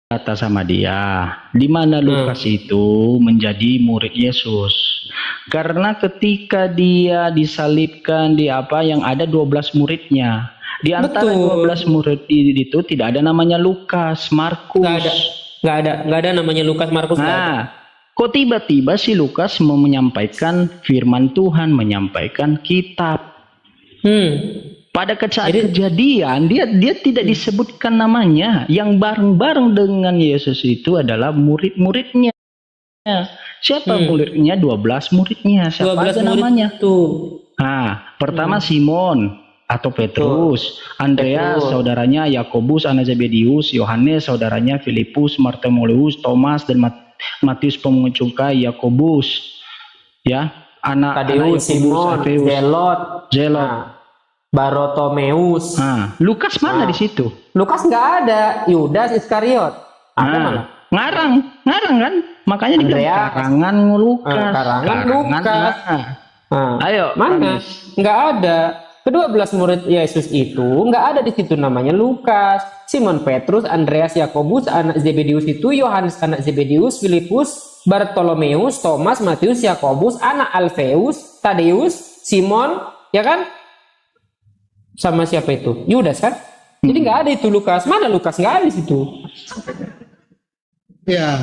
kata sama dia, di mana Lukas itu menjadi murid Yesus. Karena ketika dia disalibkan di apa yang ada 12 muridnya. Di antara 12 murid itu tidak ada namanya Lukas, Markus. Nggak ada namanya Lukas, Markus. Nah, kok tiba-tiba si Lukas mau menyampaikan firman Tuhan, menyampaikan kitab. Pada saat kejadian dia tidak disebutkan namanya. Yang bareng-bareng dengan Yesus itu adalah murid-muridnya. Siapa muridnya? 12 muridnya. Siapa 12 aja murid namanya? tuh. Nah, pertama Simon atau Petrus, Andreas saudaranya Yakobus, anak Zebedius, Yohanes saudaranya Filipus, Bartolomeus, Thomas dan Matius pemungut cukai, Yakobus, ya, anak Tadeus, Simon, Zelot. Bartomeus. Lukas mana di situ? Lukas nggak ada. Yudas Iskariot. Ada mana? Ngarang kan? Makanya dibilang karangan Lukas. Karangan Lukas. Ayo, mana? Nggak ada. Kedua belas murid Yesus itu nggak ada di situ namanya Lukas. Simon Petrus, Andreas, Yakobus, anak Zebedius itu, Yohanes anak Zebedius, Filipus, Bartolomeus, Thomas, Matius, Yakobus, anak Alfeus, Tadeus, Simon, ya kan? Sama siapa itu? Yudas kan? Jadi nggak ada itu Lukas. Mana Lukas? Nggak ada di situ. Ya,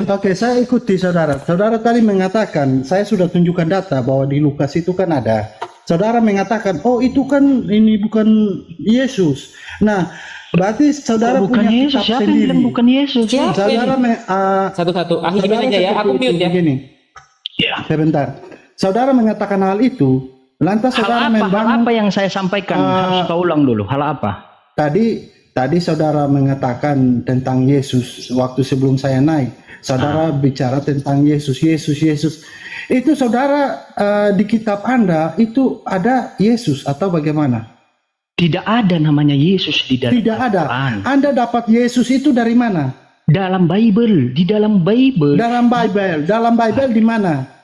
oke, saya ikuti saudara. Saudara tadi mengatakan, saya sudah tunjukkan data bahwa di Lukas itu kan ada. Saudara mengatakan, oh itu kan ini bukan Yesus. Nah, berarti saudara bukan punya Yesus. kitab Siapa sendiri. yang bilang bukan Yesus? Saudara satu-satu. Aja ya. Aku mute ya. Begini. Ya. Sebentar. Saudara mengatakan hal itu. Lantas saudara hal apa yang saya sampaikan? Harus kau ulang dulu. Hal apa? Tadi saudara mengatakan tentang Yesus waktu sebelum saya naik. Saudara bicara tentang Yesus. Itu saudara di kitab Anda itu ada Yesus atau bagaimana? Tidak ada namanya Yesus di dalam Tidak ada. Al-Quran. Anda dapat Yesus itu dari mana? Dalam Bible, di dalam Bible. Dalam Bible di mana?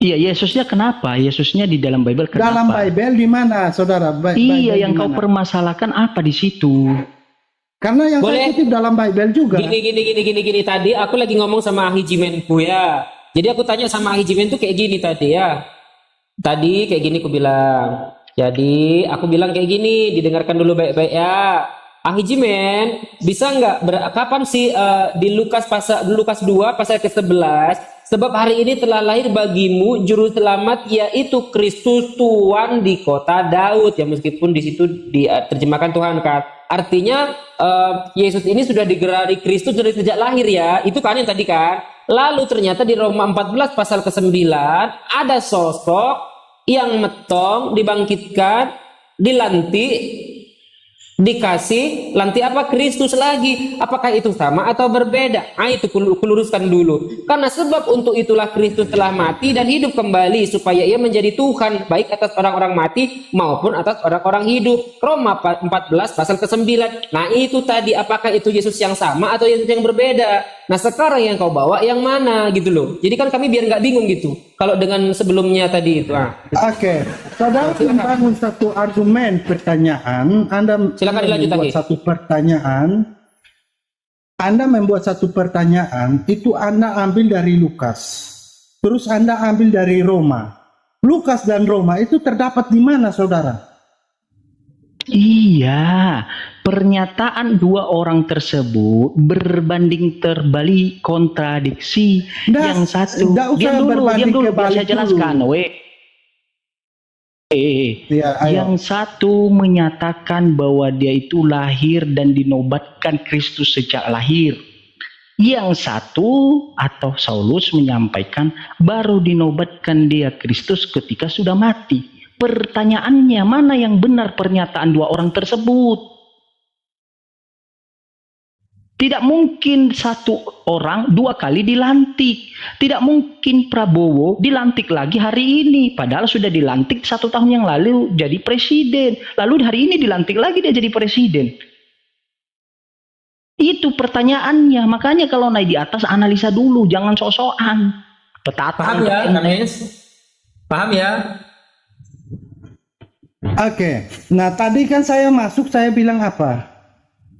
Iya, Yesusnya kenapa? Yesusnya di dalam Bible kenapa? Dalam Bible di mana, saudara? Iya, yang kau permasalahkan apa di situ? Karena yang saya kutip dalam Bible juga. Gini. Tadi aku lagi ngomong sama Ahi Jimenku ya. Jadi aku tanya sama Ahi Jimen tuh kayak gini tadi ya. Tadi kayak gini aku bilang. Jadi aku bilang kayak gini, didengarkan dulu baik-baik ya. Ahi Jimen, bisa nggak kapan sih di Lukas 2 pasal ke-11? Sebab hari ini telah lahir bagimu juru selamat, yaitu Kristus Tuhan di kota Daud. Ya meskipun di situ diterjemahkan Tuhan kan. Artinya Yesus ini sudah digelari Kristus dari sejak lahir ya. Itu kan yang tadi kan. Lalu ternyata di Roma 14 pasal ke-9 ada sosok yang metong, dibangkitkan, dilantik, dikasih lanti apa Kristus lagi. Apakah itu sama atau berbeda? Itu kuluruskan dulu. Karena sebab untuk itulah Kristus telah mati dan hidup kembali supaya ia menjadi Tuhan baik atas orang-orang mati maupun atas orang-orang hidup. Roma 14 pasal ke-9. Nah itu tadi, apakah itu Yesus yang sama atau Yesus yang berbeda? Nah sekarang yang kau bawa yang mana gitu loh. Jadi kan kami biar nggak bingung gitu kalau dengan sebelumnya tadi itu. Oke, saudara membangun satu argumen pertanyaan. Silakan dilanjut lagi. Anda membuat satu pertanyaan itu Anda ambil dari Lukas, terus Anda ambil dari Roma. Lukas dan Roma itu terdapat di mana, saudara? Iya, pernyataan dua orang tersebut berbanding terbalik, kontradiksi. Yang satu, diam dulu, saya jelaskan. Yang satu menyatakan bahwa dia itu lahir dan dinobatkan Kristus sejak lahir. Yang satu atau Saulus menyampaikan baru dinobatkan dia Kristus ketika sudah mati. Pertanyaannya, mana yang benar pernyataan dua orang tersebut? Tidak mungkin satu orang dua kali dilantik. Tidak mungkin Prabowo dilantik lagi hari ini. Padahal sudah dilantik 1 tahun yang lalu jadi presiden. Lalu hari ini dilantik lagi dia jadi presiden. Itu pertanyaannya. Makanya kalau naik di atas analisa dulu. Jangan sok-sokan. Paham ya, Kanes? Paham ya? Oke, nah tadi kan saya masuk, saya bilang apa?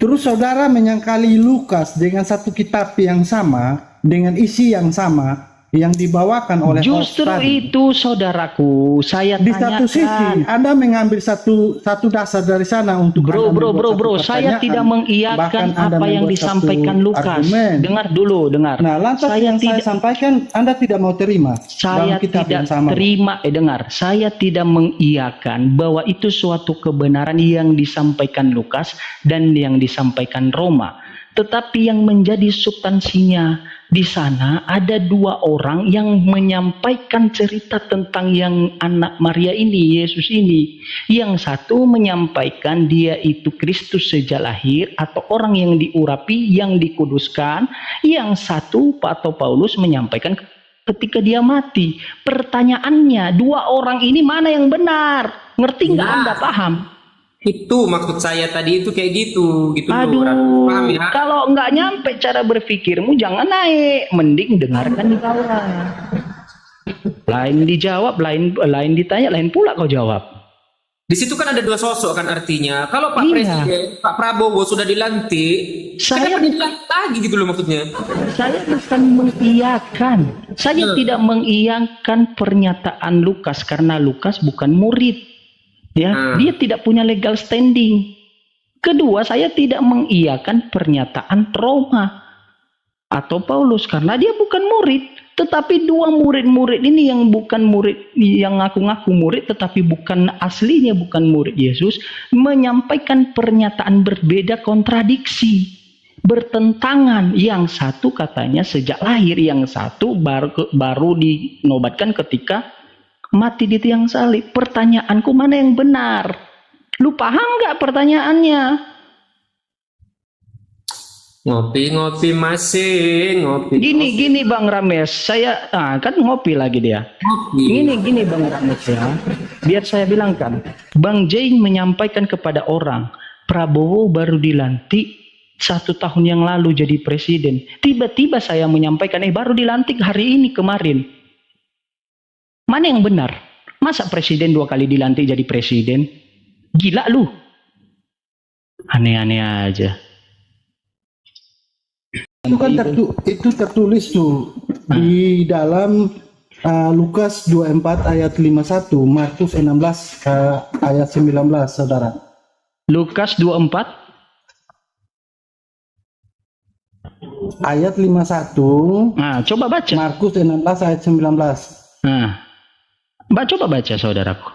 Terus saudara menyangkali Lukas dengan satu kitab yang sama, dengan isi yang sama, yang dibawakan oleh host Justru tadi. itu saudaraku, saya Di satu sisi, tanyakan. Anda mengambil satu dasar dari sana untuk Anda membuat satu Saya pertanyaan, tidak bahkan mengiyakan Anda apa yang membuat disampaikan satu Lukas. argumen. Dengar dulu, dengar. Nah, lantas Saya yang saya tidak sampaikan Anda tidak mau terima Saya dalam kitab tidak yang sama. terima, dengar. Saya tidak mengiyakan bahwa itu suatu kebenaran yang disampaikan Lukas dan yang disampaikan Roma. Tetapi yang menjadi substansinya di sana ada dua orang yang menyampaikan cerita tentang yang anak Maria ini, Yesus ini. Yang satu menyampaikan dia itu Kristus sejak lahir atau orang yang diurapi, yang dikuduskan. Yang satu atau Paulus menyampaikan ketika dia mati. Pertanyaannya, dua orang ini mana yang benar? Ngerti nggak Anda, paham? Itu maksud saya tadi itu kayak gitu loh. Aduh, Paham ya? kalau nggak nyampe cara berpikirmu jangan naik, mending dengarkan di bawah. Lain dijawab, lain ditanya, lain pula kau jawab. Di situ kan ada dua sosok kan artinya. Kalau Pak Iya. Presiden, Pak Prabowo sudah dilantik, Saya kenapa dilantik lagi gitu loh maksudnya? Saya bukan mengiyakan. Saya tidak mengiyakan pernyataan Lukas karena Lukas bukan murid. Ya, dia tidak punya legal standing. Kedua, saya tidak mengiyakan pernyataan Roma atau Paulus karena dia bukan murid. Tetapi dua murid-murid ini yang bukan murid, yang ngaku-ngaku murid tetapi bukan aslinya bukan murid Yesus, menyampaikan pernyataan berbeda, kontradiksi, bertentangan. Yang satu katanya sejak lahir, yang satu baru dinobatkan ketika mati di tiang salib. Pertanyaanku mana yang benar? Lu paham nggak pertanyaannya? Ngopi-ngopi masih, ngopi. Gini Bang Rames, saya kan ngopi lagi dia. Gini Bang Rames ya. Biar saya bilangkan, Bang Jain menyampaikan kepada orang, Prabowo baru dilantik 1 tahun yang lalu jadi presiden. Tiba-tiba saya menyampaikan, baru dilantik hari ini kemarin. Mana yang benar? Masa presiden 2 kali dilantik jadi presiden? Gila lu. Aneh-aneh aja. Itu tertulis tuh di dalam Lukas 24 ayat 51, Markus 16 ayat 19, saudara. Lukas 24 ayat 51. Nah, coba baca. Markus 16 ayat 19. Nah, coba baca saudaraku.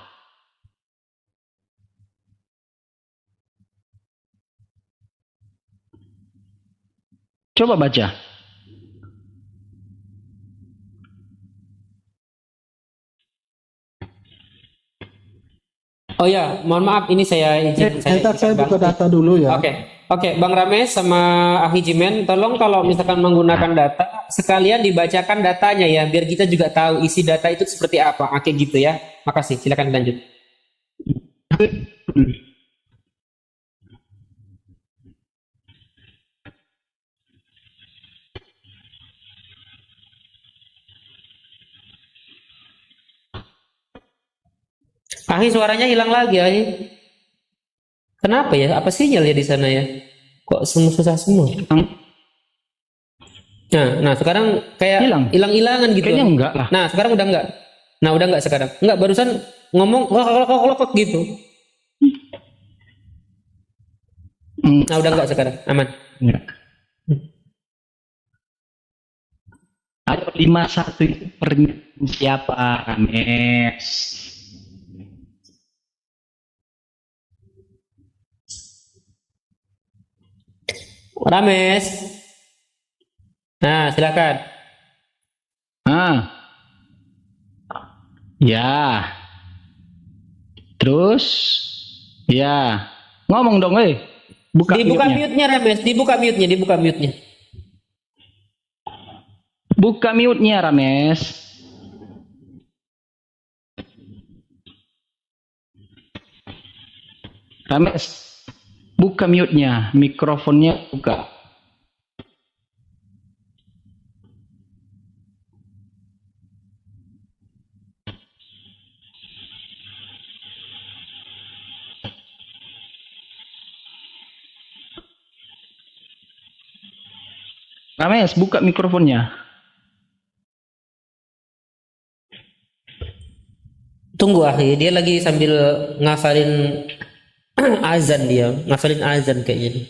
Coba baca. Oh ya, mohon maaf ini saya izin. Saya buka data dulu ya. Oke, Bang Rames sama Ahli Jimen, tolong kalau misalkan menggunakan data, sekalian dibacakan datanya ya, biar kita juga tahu isi data itu seperti apa. Oke gitu ya. Makasih, silakan lanjut. Ahi suaranya hilang lagi, Ahi. Kenapa ya? Apa sinyal ya di sana ya? Kok semua susah semua? Nah sekarang kayak hilang-hilangan gitu. Kayaknya enggak lah. Nah sekarang udah enggak. Nah udah enggak sekarang. Enggak, barusan ngomong lokok gitu. Nah udah enggak sekarang, aman. Ya. Ada 51 itu siapa? Rames. Rames. Nah, silakan. Ya. Terus ya. Ngomong dong, Dibuka mute-nya, Rames. Dibuka mute-nya. Buka mute-nya, Rames. Rames, buka mute-nya, mikrofonnya buka. Rames, buka mikrofonnya. Tunggu Ahi, dia lagi sambil ngafalin azan, dia ngafalin azan kayaknya.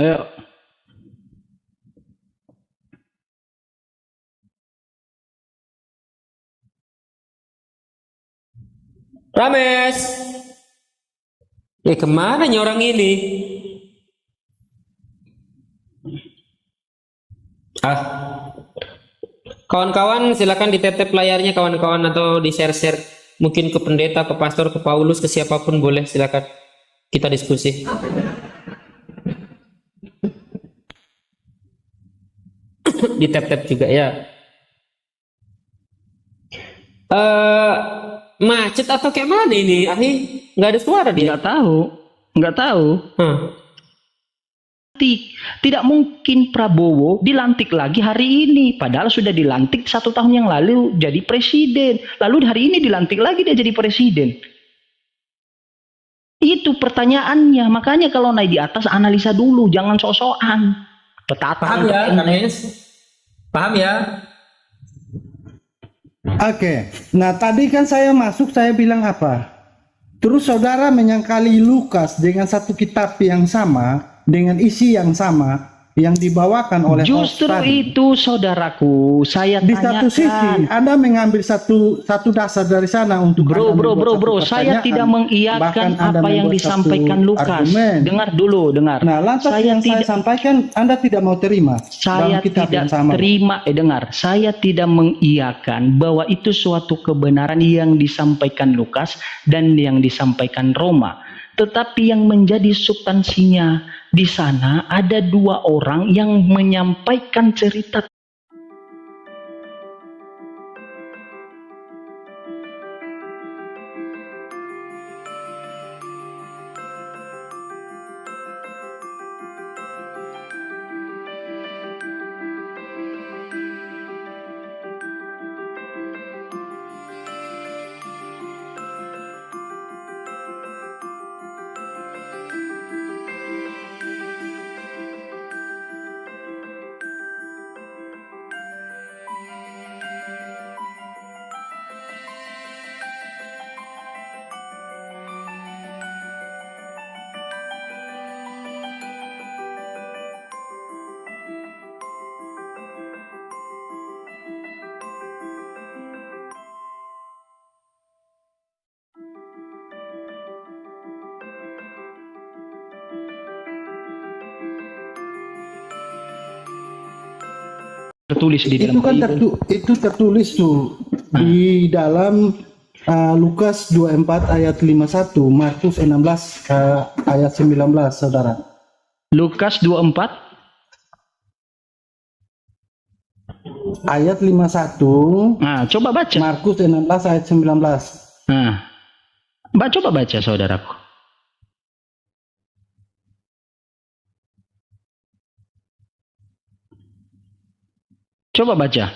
Ayo. Rames, kemana nih orang ini? Kawan-kawan silakan ditetep layarnya kawan-kawan, atau di share-share mungkin ke pendeta, ke pastor, ke Paulus, ke siapapun boleh, silakan kita diskusi. Ditep-tep juga ya. Macet atau kayak mana ini, Ahi? Nggak ada suara dia. Nggak tahu. Tidak mungkin Prabowo dilantik lagi hari ini, padahal sudah dilantik 1 tahun yang lalu jadi presiden. Lalu hari ini dilantik lagi dia jadi presiden. Itu pertanyaannya. Makanya kalau naik di atas analisa dulu, jangan sok-sokan. Paham ya, Rames? Paham ya? Oke, nah tadi kan saya masuk, saya bilang apa? Terus saudara menyangkali Lukas dengan satu kitab yang sama, dengan isi yang sama, yang dibawakan oleh justru tadi. Itu saudaraku, saya di tanyakan. satu sisi Anda mengambil satu dasar dari sana untuk bro, saya tidak mengiyakan apa yang disampaikan Lukas. Dengar dulu. Nah, lantas saya sampaikan Anda tidak mau terima. Saya tidak terima. Dengar, saya tidak mengiyakan bahwa itu suatu kebenaran yang disampaikan Lukas dan yang disampaikan Roma. Tetapi yang menjadi substansinya di sana ada 2 orang yang menyampaikan cerita. Tertulis di dalam itu tertulis tuh di dalam Lukas 24 ayat 51, Markus 16 ayat 19, saudara. Lukas 24 ayat 51. Nah, coba baca. Markus 16 ayat 19. Nah, coba baca, saudaraku. Coba baca.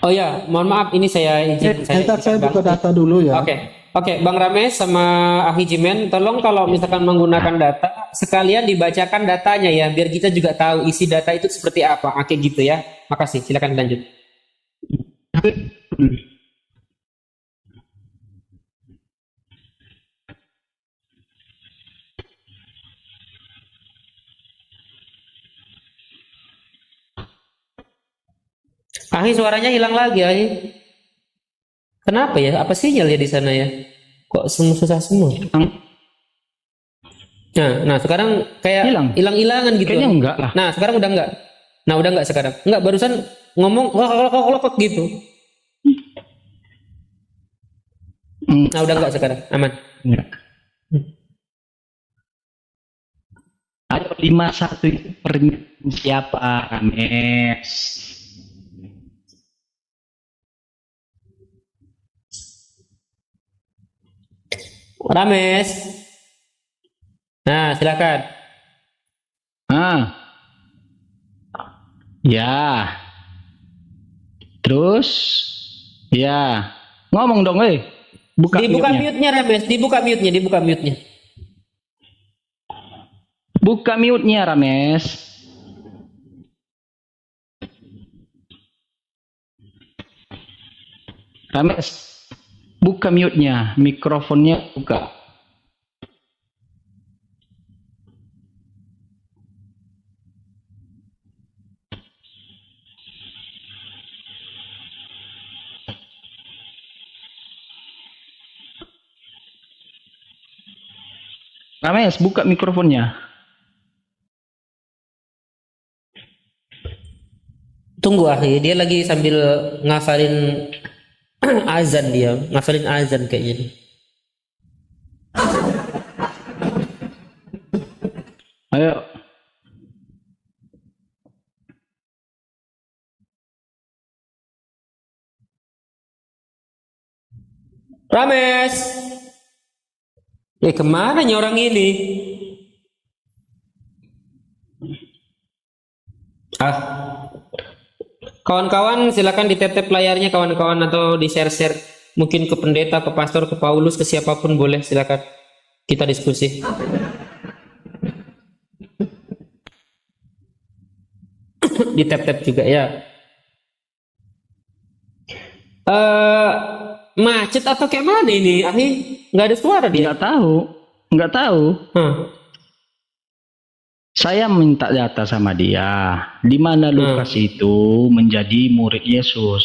Oh ya, mohon maaf, ini saya izin. Saya buka data dulu ya. Oke, Bang Rames sama Ahli Jimen, tolong kalau misalkan menggunakan data, sekalian dibacakan datanya ya, biar kita juga tahu isi data itu seperti apa. Oke gitu ya. Makasih, silakan lanjut. Ahi, suaranya hilang lagi, Ahi. Kenapa ya? Apa sinyal ya di sana ya? Kok susah semua? Nah, sekarang kayak hilang-hilangan gitu. Kayaknya enggak lah. Nah, sekarang udah enggak. Nah, udah enggak sekarang. Enggak, barusan ngomong kok gitu. Nah, udah enggak sekarang. Aman. Enggak. Ayo 51 itu siapa, Rames? Rames. Nah, silakan. Ya. Terus Ya, ngomong dong, buka Dibuka mute-nya. mute-nya Rames, dibuka mute-nya, dibuka mute-nya. Buka mute-nya, Rames. Rames, buka mute-nya, mikrofonnya buka. Rames, buka mikrofonnya. Tunggu dia lagi sambil ngafalin azan, dia ngafalin azan kayaknya. Ayo. Rames, kemana nih orang ini? Kawan-kawan silakan ditep-tep layarnya kawan-kawan, atau di share-share mungkin ke pendeta, ke pastor, ke Paulus, ke siapapun boleh, silakan kita diskusi. Di tap-tap juga ya. Macet atau kayak mana ini? Nggak ada suara dia. Nggak tahu. Hah. Saya minta data sama dia, di mana Lukas itu menjadi murid Yesus.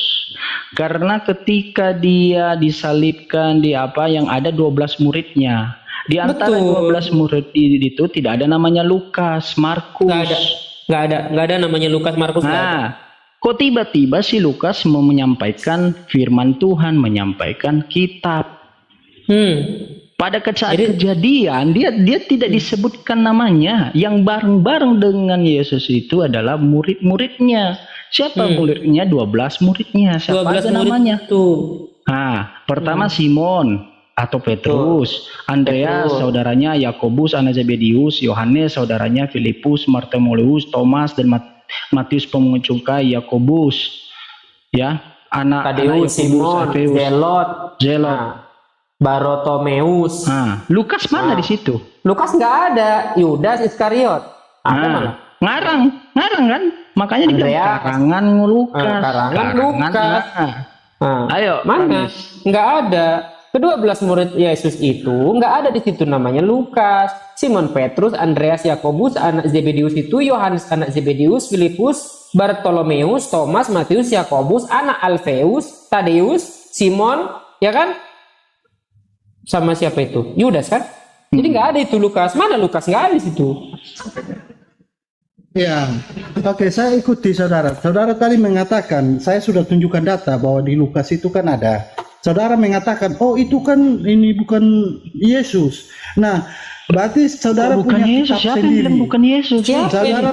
Karena ketika dia disalibkan, yang ada 12 muridnya. Di antara 12 murid itu tidak ada namanya Lukas, Markus. Nggak ada namanya Lukas, Markus. Nah, kok tiba-tiba si Lukas mau menyampaikan firman Tuhan, menyampaikan kitab. Pada saat kejadian dia tidak disebutkan namanya. Yang bareng-bareng dengan Yesus itu adalah murid-muridnya. Siapa muridnya? 12 muridnya. Siapa 12 aja namanya? Tuh. Nah, pertama Simon atau Petrus, Andreas saudaranya Yakobus anak Zebedius, Yohanes saudaranya Filipus, Bartolomeus, Thomas dan Matius pemungut cukai, Yakobus, ya, anak Tadeus, Simon, Zelot. Bartomeus. Lukas mana di situ? Lukas nggak ada. Yudas Iskariot. Ada malah. Ngarang kan? Makanya dibilang karangan Lukas. Karangan Lukas. Ayo, mana? Nggak ada. Ke-12 murid Yesus itu nggak ada di situ namanya Lukas. Simon Petrus, Andreas, Yakobus, anak Zebedius itu, Yohanes anak Zebedius, Filipus, Bartolomeus, Thomas, Matius, Yakobus, anak Alfeus, Tadeus, Simon, ya kan? Sama siapa itu? Yudas kan? Jadi nggak ada itu Lukas. Mana Lukas? Nggak ada di situ. Ya, oke, saya ikuti saudara. Saudara tadi mengatakan, saya sudah tunjukkan data bahwa di Lukas itu kan ada. Saudara mengatakan, oh itu kan ini bukan Yesus. Nah, berarti saudara bukan punya Yesus. kitab Siapa sendiri. yang bilang bukan Yesus? Saudara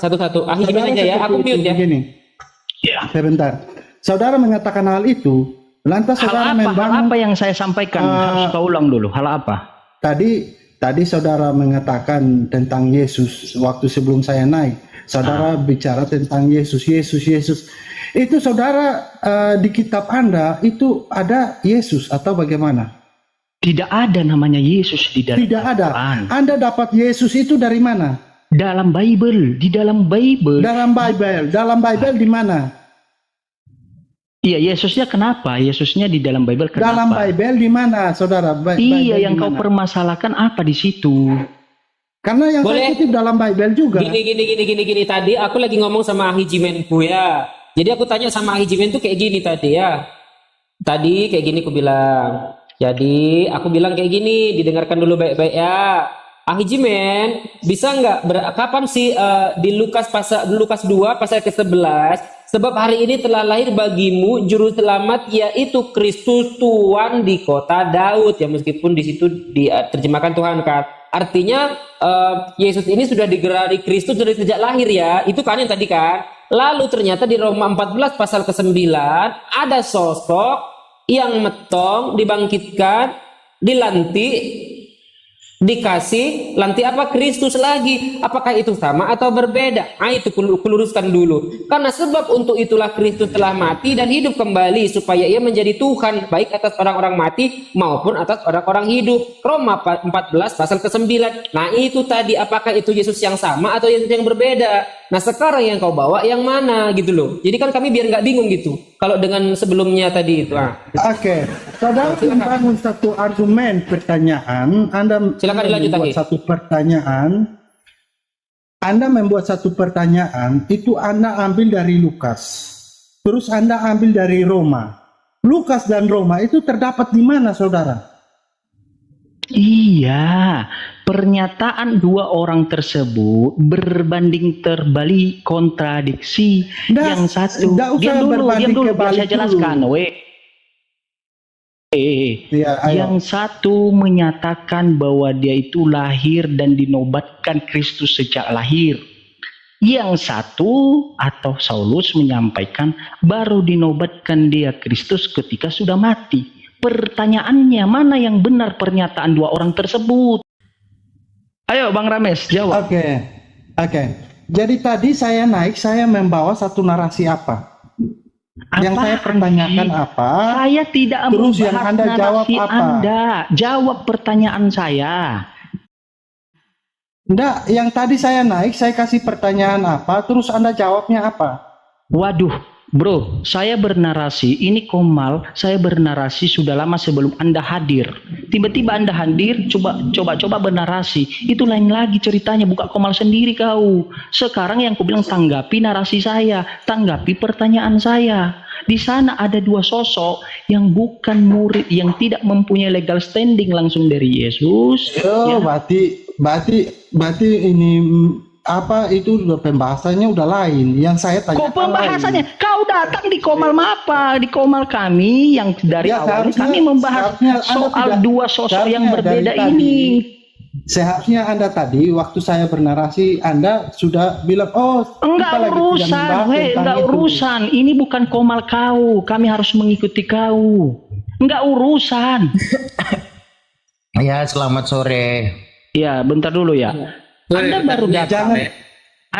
satu-satu. Gimana aja ya? Aku mute ya. Begini. Ya. Sebentar. Saudara mengatakan hal itu. Lantas saudara hal apa yang saya sampaikan? Harus kau ulang dulu. Hal apa? Tadi saudara mengatakan tentang Yesus waktu sebelum saya naik. Saudara bicara tentang Yesus. Itu saudara di kitab Anda itu ada Yesus atau bagaimana? Tidak ada namanya Yesus di dalam Tidak ada. Quran. Anda dapat Yesus itu dari mana? Dalam Bible, di dalam Bible. Dalam Bible di mana? Iya, Yesusnya kenapa? Yesusnya di dalam Bible kenapa? Dalam Bible di mana, saudara? Iya, yang kau permasalahkan apa di situ? Karena yang saya kutip dalam Bible juga. Gini. Tadi aku lagi ngomong sama Ahi Jimenku ya. Jadi aku tanya sama Ahi Jimen tuh kayak gini tadi ya. Tadi kayak gini aku bilang. Jadi aku bilang kayak gini, didengarkan dulu baik-baik ya. Ahi Jimen, bisa nggak kapan sih di Lukas 2 pasal ke-11? Sebab hari ini telah lahir bagimu juru selamat, yaitu Kristus Tuhan di kota Daud. Ya meskipun di situ diterjemahkan Tuhan kan. Artinya Yesus ini sudah digelari Kristus dari sejak lahir ya. Itu kan yang tadi kan. Lalu ternyata di Roma 14 pasal ke-9 ada sosok yang metong dibangkitkan, dilantik dikasih lanti apa Kristus lagi. Apakah itu sama atau berbeda? Itu kuluruskan dulu. Karena sebab untuk itulah Kristus telah mati dan hidup kembali supaya ia menjadi Tuhan baik atas orang-orang mati maupun atas orang-orang hidup. Roma 14 pasal ke-9. Nah itu tadi, apakah itu Yesus yang sama atau Yesus yang berbeda? Nah sekarang yang kau bawa yang mana gitu loh. Jadi kan kami biar nggak bingung gitu. Kalau dengan sebelumnya tadi itu. Oke, saudara membangun satu argumen pertanyaan. Silakan dilanjut lagi. Anda membuat satu pertanyaan, itu Anda ambil dari Lukas. Terus Anda ambil dari Roma. Lukas dan Roma itu terdapat di mana, saudara? Iya, pernyataan dua orang tersebut berbanding terbalik, kontradiksi. Yang satu, diam dulu, biar saya jelaskan. Yang satu menyatakan bahwa dia itu lahir dan dinobatkan Kristus sejak lahir. Yang satu atau Saulus menyampaikan baru dinobatkan dia Kristus ketika sudah mati. Pertanyaannya, mana yang benar pernyataan dua orang tersebut? Ayo Bang Rames, jawab. Oke. Jadi tadi saya membawa satu narasi apa? Yang saya pertanyakan apa? Saya tidak terus yang Anda jawab narasi apa? Anda jawab pertanyaan saya. Enggak, yang tadi saya kasih pertanyaan apa, terus Anda jawabnya apa? Waduh, bro, saya bernarasi, ini Komal, saya bernarasi sudah lama sebelum Anda hadir. Tiba-tiba Anda hadir, coba bernarasi. Itu lain lagi ceritanya, buka Komal sendiri kau. Sekarang yang aku bilang tanggapi narasi saya, tanggapi pertanyaan saya. Di sana ada dua sosok yang bukan murid, yang tidak mempunyai legal standing langsung dari Yesus. Berarti ini apa itu udah pembahasannya udah lain. Yang saya tanya. Kok pembahasannya? Lain. Kau datang di Komal apa? Di Komal kami yang dari awal kami membahas soal dua sosok yang berbeda ini. Seharusnya Anda tadi waktu saya bernarasi Anda sudah bilang enggak urusan, ini bukan Komal kau, kami harus mengikuti kau. Enggak urusan. Ya, selamat sore. Ya, bentar dulu ya. Anda baru datang.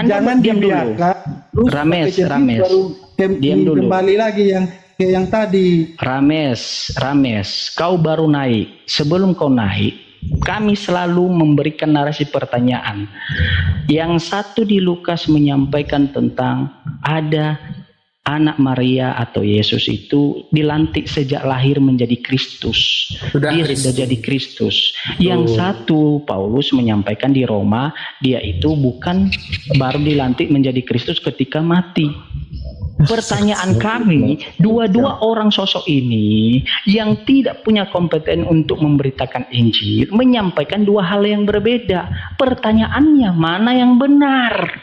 Jangan diam dulu. Rames. Diam dulu. Kembali lagi yang tadi. Rames, kau baru naik. Sebelum kau naik, kami selalu memberikan narasi pertanyaan. Yang satu di Lukas menyampaikan tentang ada anak Maria atau Yesus itu dilantik sejak lahir menjadi Kristus. Sudah jadi Kristus. Yang satu Paulus menyampaikan di Roma, dia itu bukan baru dilantik menjadi Kristus ketika mati. Pertanyaan kami, dua-dua orang sosok ini yang tidak punya kompeten untuk memberitakan Injil menyampaikan dua hal yang berbeda. Pertanyaannya, mana yang benar?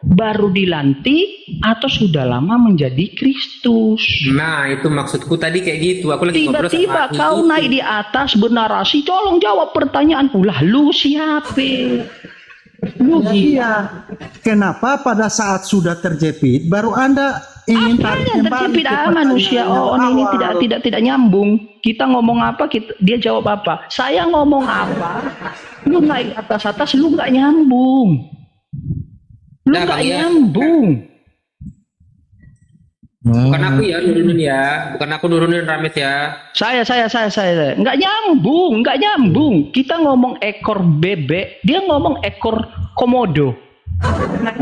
Baru dilantik atau sudah lama menjadi Kristus? Nah, itu maksudku tadi kayak gitu. Aku lagi tiba-tiba kau naik di atas bernarasi, tolong jawab pertanyaanku. Lah, lu siapa? Iya. Kenapa pada saat sudah terjepit baru Anda ingin tarik kembali terjepit manusia? Ini tidak nyambung. Kita ngomong apa, dia jawab apa. Saya ngomong apa, lu naik atas, lu nggak nyambung. Lu nggak nyambung. Bukan aku ya nurunin ya, bukan aku nurunin Rames ya. Saya nggak nyambung. Kita ngomong ekor bebek, dia ngomong ekor komodo. Nah,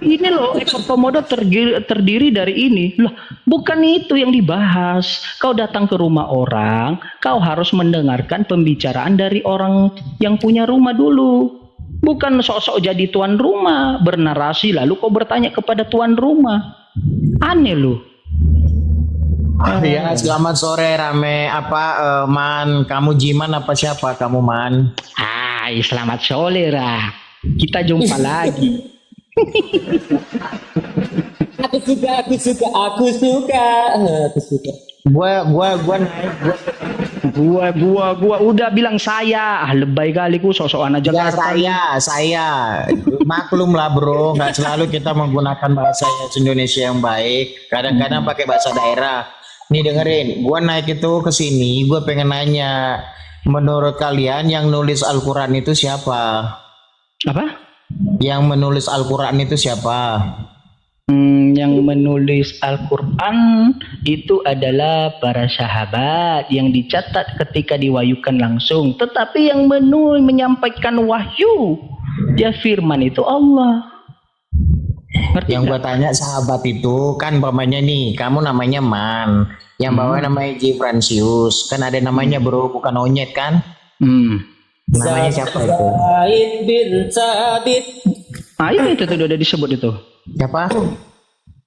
ini loh ekor komodo terdiri dari ini. Loh, bukan itu yang dibahas. Kau datang ke rumah orang, kau harus mendengarkan pembicaraan dari orang yang punya rumah dulu. Bukan sosok jadi tuan rumah, bernarasi lalu kau bertanya kepada tuan rumah. Aneh lu. Ya, selamat sore Rame. Man, kamu Jiman apa siapa kamu, Man? Selamat sore Ra. Kita jumpa lagi. Aku suka. Gua udah bilang saya. Lebay kali ku sosok anak Jakarta. Saya. Maklum lah bro, nggak selalu kita menggunakan bahasa Indonesia yang baik. Kadang-kadang pakai bahasa daerah. Nih dengerin, gua naik itu ke sini, gua pengen nanya. menurut kalian yang nulis Al-Quran itu siapa? Apa? Yang menulis Al-Quran itu siapa? Yang menulis Al-Quran itu adalah para sahabat yang dicatat ketika diwahyukan langsung. Tetapi yang menyampaikan wahyu, dia firman itu Allah. Ngerti Yang gue tanya sahabat itu kan pamannya nih, kamu namanya Man, yang bawa namanya Gifransius, kan ada namanya bro, bukan Onyet kan? Namanya siapa itu? Zaid bin Sabit. Ah, itu udah disebut itu. Siapa?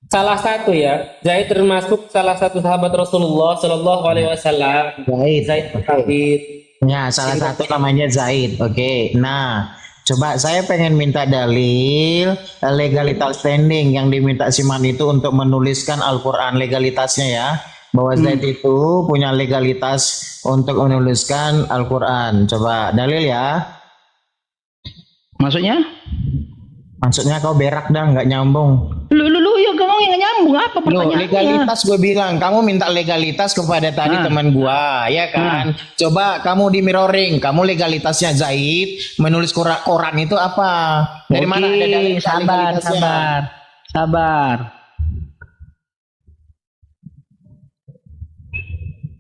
Salah satu ya, Zaid termasuk salah satu sahabat Rasulullah Shallallahu Alaihi Wasallam. Zaid bin Sabit. Ya, salah satu namanya Zaid. Oke. Nah, coba saya pengen minta dalil legalitas standing yang diminta Siman itu untuk menuliskan Al-Quran, legalitasnya ya. Bahwa Zaid itu punya legalitas untuk menuliskan Al-Quran. Coba dalil ya. Maksudnya? Maksudnya kau berak dah, nggak nyambung. Lu ya kamu yang nggak nyambung apa Loh, pertanyaannya? legalitas gue bilang, kamu minta legalitas kepada tadi teman gua, ya kan? Coba kamu di mirroring, kamu legalitasnya Zaid menulis Quran itu apa? Dari Oke, mana ada dalil legalitasnya? sabar.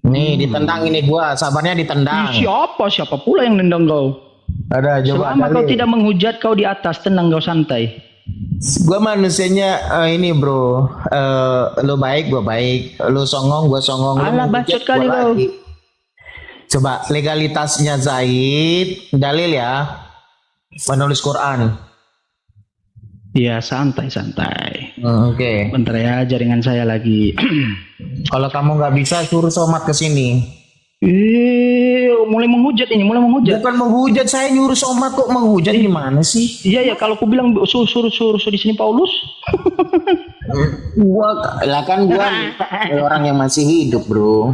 Nih ditendang ini gua, sabarnya ditendang. Siapa pula yang nendang kau? Ada coba Selama kau dalil. tidak menghujat, kau di atas, tenang, kau santai. Gua manusianya ini bro, lu baik gua baik, lu songong gua songong. Lu Alah, menghujat bacot kali gua kau. lagi. Coba legalitasnya Zaid, dalil ya, menulis Quran. Ya santai. Oke. Bentar ya, jaringan saya lagi. Kalau kamu nggak bisa, suruh Somat ke sini. Mulai menghujat. Bukan menghujat, saya nyuruh Somat kok menghujat gimana sih? Iya ya, kalau aku bilang suruh di sini Paulus. Gua orang yang masih hidup, bro.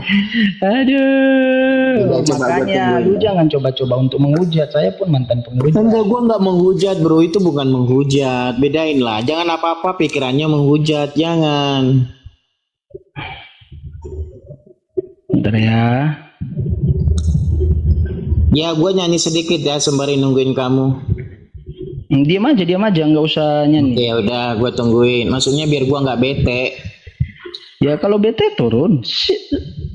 Aduh, Coba gua makanya tungguin. lu jangan coba-coba untuk menghujat. Saya pun mantan penghujat. Enggak, gua nggak menghujat, bro. Itu bukan menghujat. Bedain lah. Jangan apa-apa pikirannya menghujat. Jangan. Bentar ya. Ya, gua nyanyi sedikit ya sembari nungguin kamu. Diam aja, nggak usah nyanyi. Ya udah, gua tungguin. Maksudnya biar gua nggak bete. Ya kalau bete turun.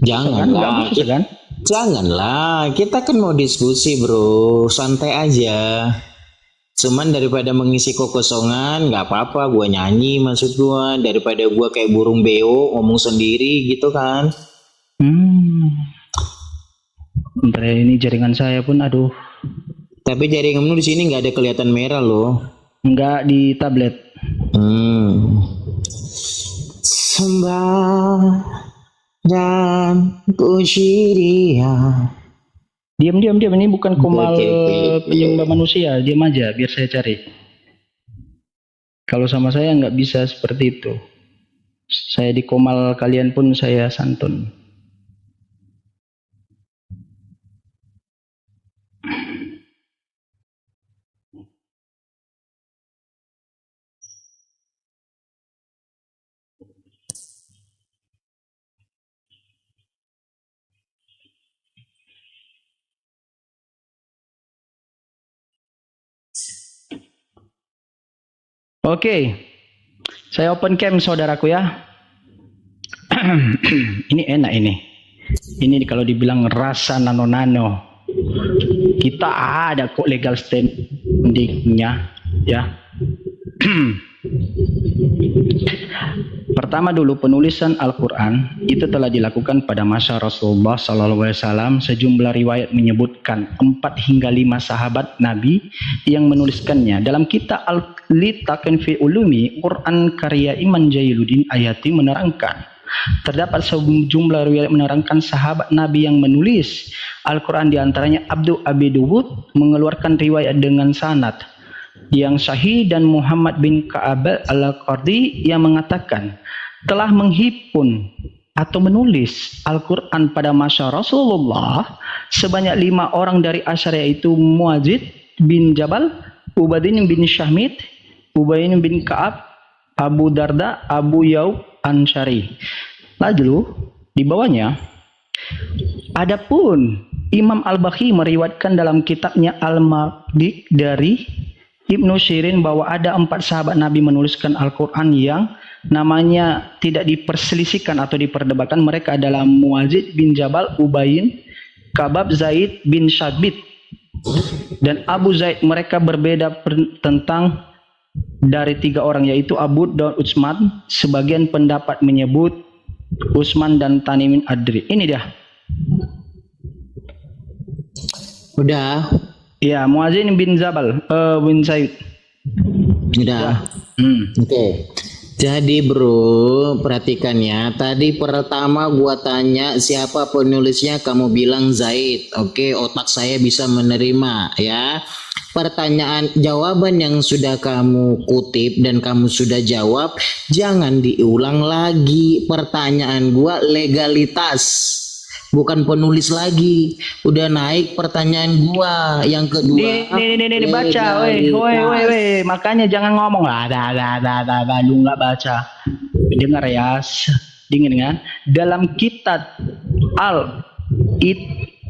Janganlah. Susah kan? Janganlah. Kita kan mau diskusi, bro. Santai aja. Cuman daripada mengisi kekosongan, nggak apa-apa. Gua nyanyi, maksud gua. Daripada gua kayak burung beo ngomong sendiri gitu kan. Bentar ya, ini jaringan saya pun aduh. Tapi jaringanmu di sini nggak ada kelihatan merah loh. Nggak di tablet. Sembah dan puji Dia. Diam. Ini bukan komal Oke. penyembah manusia. Diam aja, biar saya cari. Kalau sama saya nggak bisa seperti itu. Saya di komal kalian pun saya santun. Oke, saya open cam saudaraku ya. Ini enak ini. Ini kalau dibilang rasa nano-nano. Kita ada kok legal standingnya ya. Pertama dulu, penulisan Al-Quran itu telah dilakukan pada masa Rasulullah SAW. Sejumlah riwayat menyebutkan 4 hingga 5 sahabat Nabi yang menuliskannya. Dalam kitab Al-Litaken fi Ulumi Quran karya Iman Jailuddin Ayati menerangkan, terdapat sejumlah riwayat menerangkan sahabat Nabi yang menulis Al-Quran, diantaranya Abdul Abi Dawud mengeluarkan riwayat dengan sanad yang sahih, dan Muhammad bin Ka'ab al-Qardi yang mengatakan telah menghimpun atau menulis Al-Quran pada masa Rasulullah sebanyak 5 orang dari Asyariah, yaitu Muadzid bin Jabal, Ubadin bin Syahmid, Ubayin bin Ka'ab, Abu Darda, Abu Yaub Ansari. Lalu di bawahnya, adapun Imam Al-Baqi meriwayatkan dalam kitabnya Al-Maqdi dari Ibnu Sirin bahwa ada 4 sahabat Nabi menuliskan Al-Quran yang namanya tidak diperselisihkan atau diperdebatkan. Mereka adalah Muazid bin Jabal, Ubayin, Kabab, Zaid bin Syabit, dan Abu Zaid. Mereka berbeda tentang dari 3 orang, yaitu Abu dan Utsman. Sebagian pendapat menyebut Utsman dan Tanimin Adri. Ini dia. Udah. Ya, Muazin bin Jabal, bin Zaid. Udah. Oke. Jadi bro, perhatikan ya. Tadi pertama gua tanya siapa penulisnya, kamu bilang Zaid. Oke, otak saya bisa menerima ya. Jawaban yang sudah kamu kutip dan kamu sudah jawab, jangan diulang lagi. Pertanyaan gua legalitas, bukan penulis lagi. Udah naik pertanyaan gua yang kedua. Nih baca, weh. Makanya jangan ngomong lu nggak baca. Dengar ya, dingin kan? Dalam kitab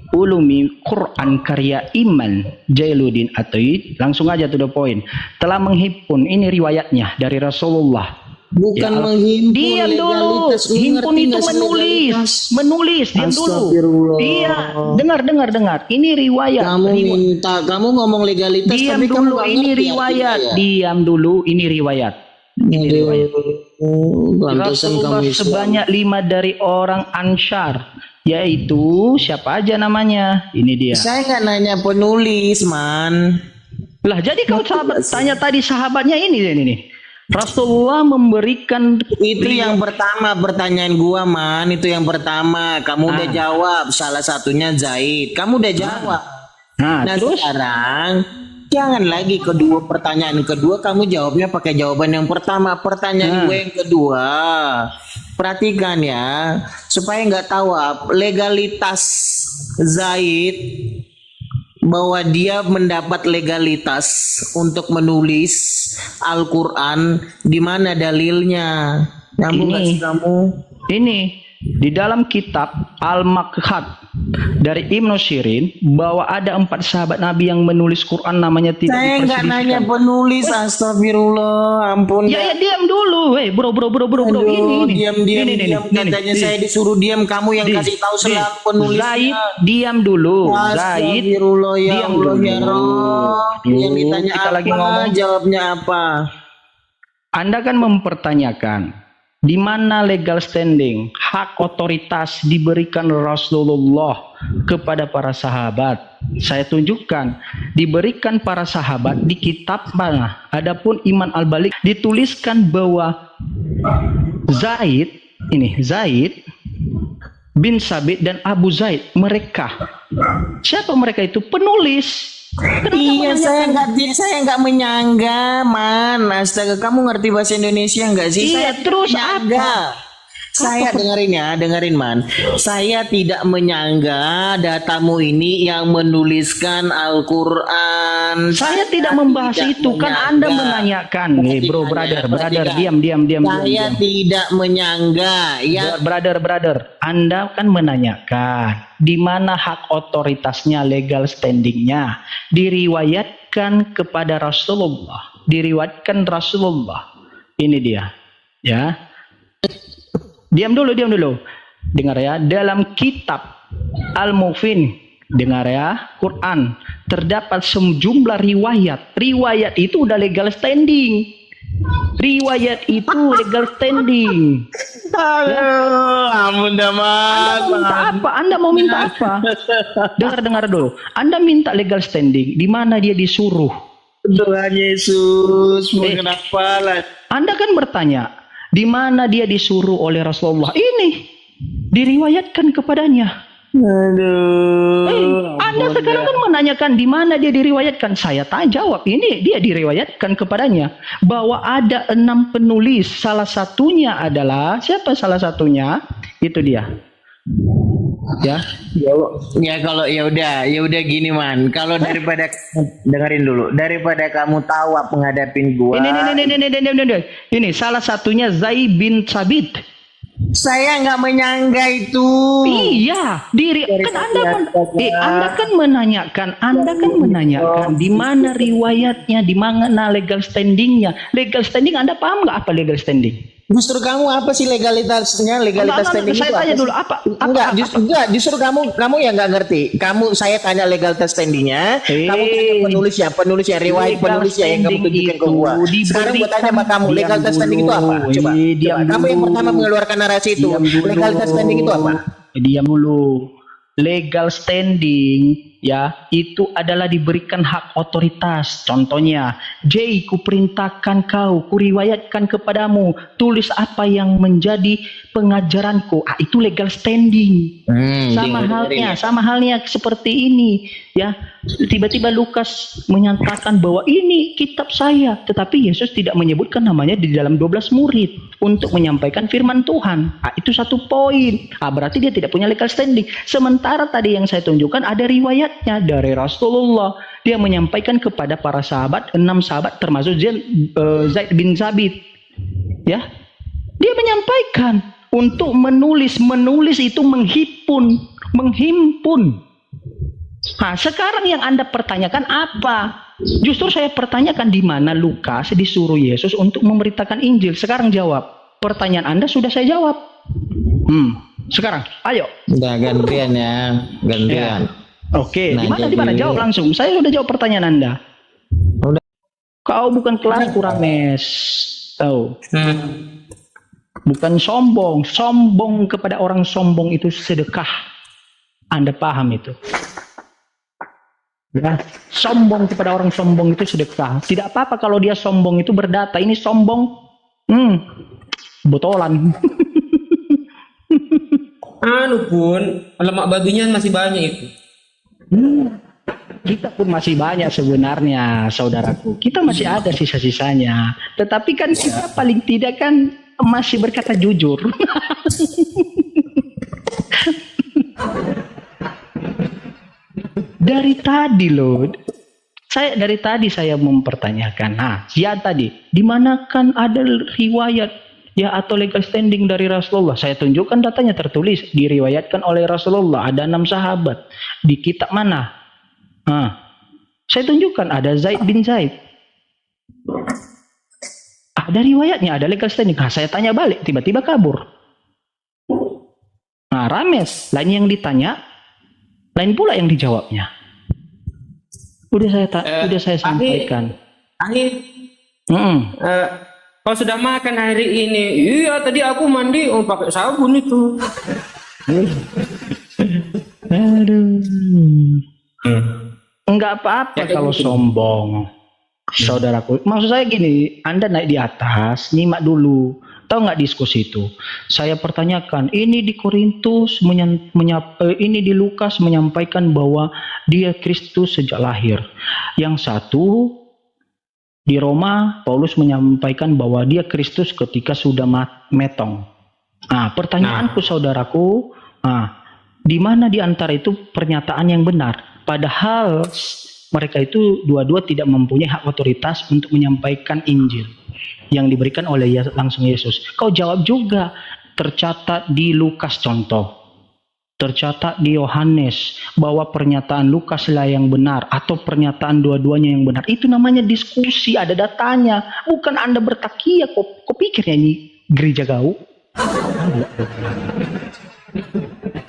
Ulumi Quran karya Iman Jailuddin Atoid, langsung aja to the point, telah menghimpun, ini riwayatnya dari Rasulullah. Bukan Ya, menghimpun. diam dulu. Himpun itu menulis. Diam dulu. Iya, dengar. Ini riwayat. Kamu ngomong legalitas, Diam tapi dulu. kamu Ini riwayat. Diam dulu. Ini riwayat. Ini riwayat. Rasulullah sebanyak 5 dari orang Ansar, yaitu siapa aja namanya? Ini dia. Saya nggak nanya penulis, man. Lah, jadi kau tanya tadi sahabatnya ini nih. Rasulullah memberikan Itu yang pertama pertanyaan gua, man. Itu yang pertama. Kamu udah jawab. Salah satunya Zaid. Kamu udah jawab. Nah terus sekarang jangan lagi pertanyaan kedua kamu jawabnya pakai jawaban yang pertama. Pertanyaan gue yang kedua, perhatikan ya, supaya nggak tahu legalitas Zaid, bahwa dia mendapat legalitas untuk menulis Al-Quran, di mana dalilnya? Nyambung nggak sih kamu? Ini di dalam kitab Al-Maqhad dari Ibnu Sirin bahwa ada 4 sahabat Nabi yang menulis Quran, namanya tidak Saya nggak nanya penulis, astagfirullah, ampun. Ya diam dulu, bro. Aduh, Ini. Diam. Katanya saya disuruh diam, kamu yang kasih tahu selalu penulisnya. Zaid, diam dulu. Zaid, astagfirullah, ya diam Allah, dulu. ya Rob. Yang ditanya Kita apa, lagi ngomong. jawabnya apa? Anda kan mempertanyakan di mana legal standing, hak otoritas diberikan Rasulullah kepada para sahabat. Saya tunjukkan, diberikan para sahabat di kitab mana. Adapun Iman Al-Balik dituliskan bahwa Zaid bin Sabit dan Abu Zaid, siapa mereka itu? Penulis. Iya, saya nggak menyangga, man. Astaga, kamu ngerti bahasa Indonesia nggak sih? Iya, Saya terus menyangga. Saya dengerin man. Saya tidak menyangga datamu ini yang menuliskan Al-Quran. Saya tidak membahas itu, kan Anda menanyakan. Brother, diam. Saya tidak menyangga. Ya, Brother, Anda kan menanyakan di mana hak otoritasnya, legal standingnya, diriwayatkan kepada Rasulullah, Ini dia, ya. Diam dulu. Dengar ya, dalam kitab Al-Mufin, dengar ya, Quran, terdapat sejumlah riwayat. Riwayat itu udah legal standing. ampun dah, man. Anda mau minta apa? Dengar dulu. Anda minta legal standing, di mana dia disuruh? Tuhan Yesus, kenapa lah? Anda kan bertanya, di mana dia disuruh oleh Rasulullah? Ini diriwayatkan kepadanya. Aduh. Anda sekarang kan menanyakan di mana dia diriwayatkan. Saya tak jawab. Ini dia diriwayatkan kepadanya bahwa ada 6 penulis. Salah satunya adalah siapa? Salah satunya itu dia. Ya. Kalau ya udah gini, man. Kalau daripada dengerin dulu, daripada kamu tahu apa ngadapin gua. Ini salah satunya Zaid bin Sabit. Saya nggak menyangka itu. Iya, Anda kan menanyakan di mana riwayatnya, di mana legal standingnya. Legal standing Anda paham nggak apa legal standing? Justru kamu apa sih legalitasnya? Legalitas standing itu saya tanya apa dulu sih? apa? Enggak, justru kamu yang nggak ngerti. Saya tanya legalitas standingnya, kamu tanya penulisnya, riwayat penulisnya yang kamu tunjukin ke gua. Sekarang gua tanya sama kamu, legalitas standing itu apa? Coba. Kamu yang pertama mengeluarkan narasi itu. Legalitas standing itu apa? Diam dulu. Legal standing ya itu adalah diberikan hak otoritas. Contohnya, J, kuperintahkan kau, kuriwayatkan kepadamu, tulis apa yang menjadi pengajaranku. Itu legal standing. Sama halnya seperti ini ya. Tiba-tiba Lukas menyatakan bahwa ini kitab saya, tetapi Yesus tidak menyebutkan namanya di dalam 12 murid untuk menyampaikan firman Tuhan. Itu satu poin. Berarti dia tidak punya legal standing. Sementara tadi yang saya tunjukkan ada riwayatnya dari Rasulullah. Dia menyampaikan kepada para sahabat, 6 sahabat termasuk Zaid bin Sabit. Ya. Dia menyampaikan untuk menulis itu menghimpun. Sekarang yang Anda pertanyakan apa? Justru saya pertanyakan di mana Lukas disuruh Yesus untuk memberitakan Injil. Sekarang jawab. Pertanyaan Anda sudah saya jawab. Sekarang, ayo. Udah gantian ya, gantian. Ya. Oke, di mana jawab langsung. Saya sudah jawab pertanyaan Anda. Udah. Kau bukan kelasku, Rames. Tahu? Bukan sombong. Sombong kepada orang sombong itu sedekah. Anda paham itu? Ya, sombong kepada orang sombong itu sedekah. Tidak apa-apa kalau dia sombong itu berdata. Ini sombong, botolan. Pun lemak babinya masih banyak itu. Kita pun masih banyak sebenarnya, saudaraku. Kita masih ada sisa-sisanya. Tetapi kan kita paling tidak kan masih berkata jujur. Dari tadi saya mempertanyakan. Tadi di mana kan ada riwayat ya atau legal standing dari Rasulullah. Saya tunjukkan datanya tertulis diriwayatkan oleh Rasulullah. Ada 6 sahabat. Di kitab mana? Saya tunjukkan ada Zaid bin Zaid. Ada riwayatnya, ada legal standing. Saya tanya balik, tiba-tiba kabur. Rames, lain yang ditanya, lain pula yang dijawabnya. Udah saya sampaikan. Kau sudah makan hari ini? Iya, tadi aku mandi pakai sabun itu. Aduh. Enggak apa-apa kalau sombong, saudaraku. Maksud saya gini, Anda naik di atas, nyimak dulu. Tahu nggak diskusi itu? Saya pertanyakan, ini di Korintus, ini di Lukas menyampaikan bahwa dia Kristus sejak lahir. Yang satu di Roma, Paulus menyampaikan bahwa dia Kristus ketika sudah metong. Pertanyaanku saudaraku, di mana di antara itu pernyataan yang benar? Padahal mereka itu dua-dua tidak mempunyai hak otoritas untuk menyampaikan Injil yang diberikan oleh langsung Yesus. Kau jawab juga, tercatat di Lukas contoh, tercatat di Yohanes bahwa pernyataan Lukas lah yang benar atau pernyataan dua-duanya yang benar. Itu namanya diskusi, ada datanya. Bukan Anda bertakia, kok pikirnya ini gereja gaul?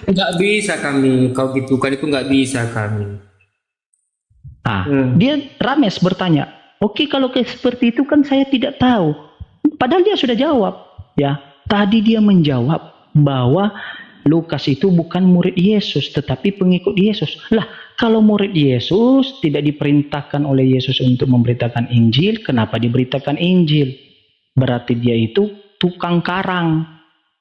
Nggak bisa kami, kau gitu kan itu nggak bisa kami. Dia Rames bertanya, oke, kalau seperti itu kan saya tidak tahu. Padahal dia sudah jawab. Ya, tadi dia menjawab bahwa Lukas itu bukan murid Yesus, tetapi pengikut Yesus. Lah, kalau murid Yesus tidak diperintahkan oleh Yesus untuk memberitakan Injil, kenapa diberitakan Injil? Berarti dia itu tukang karang.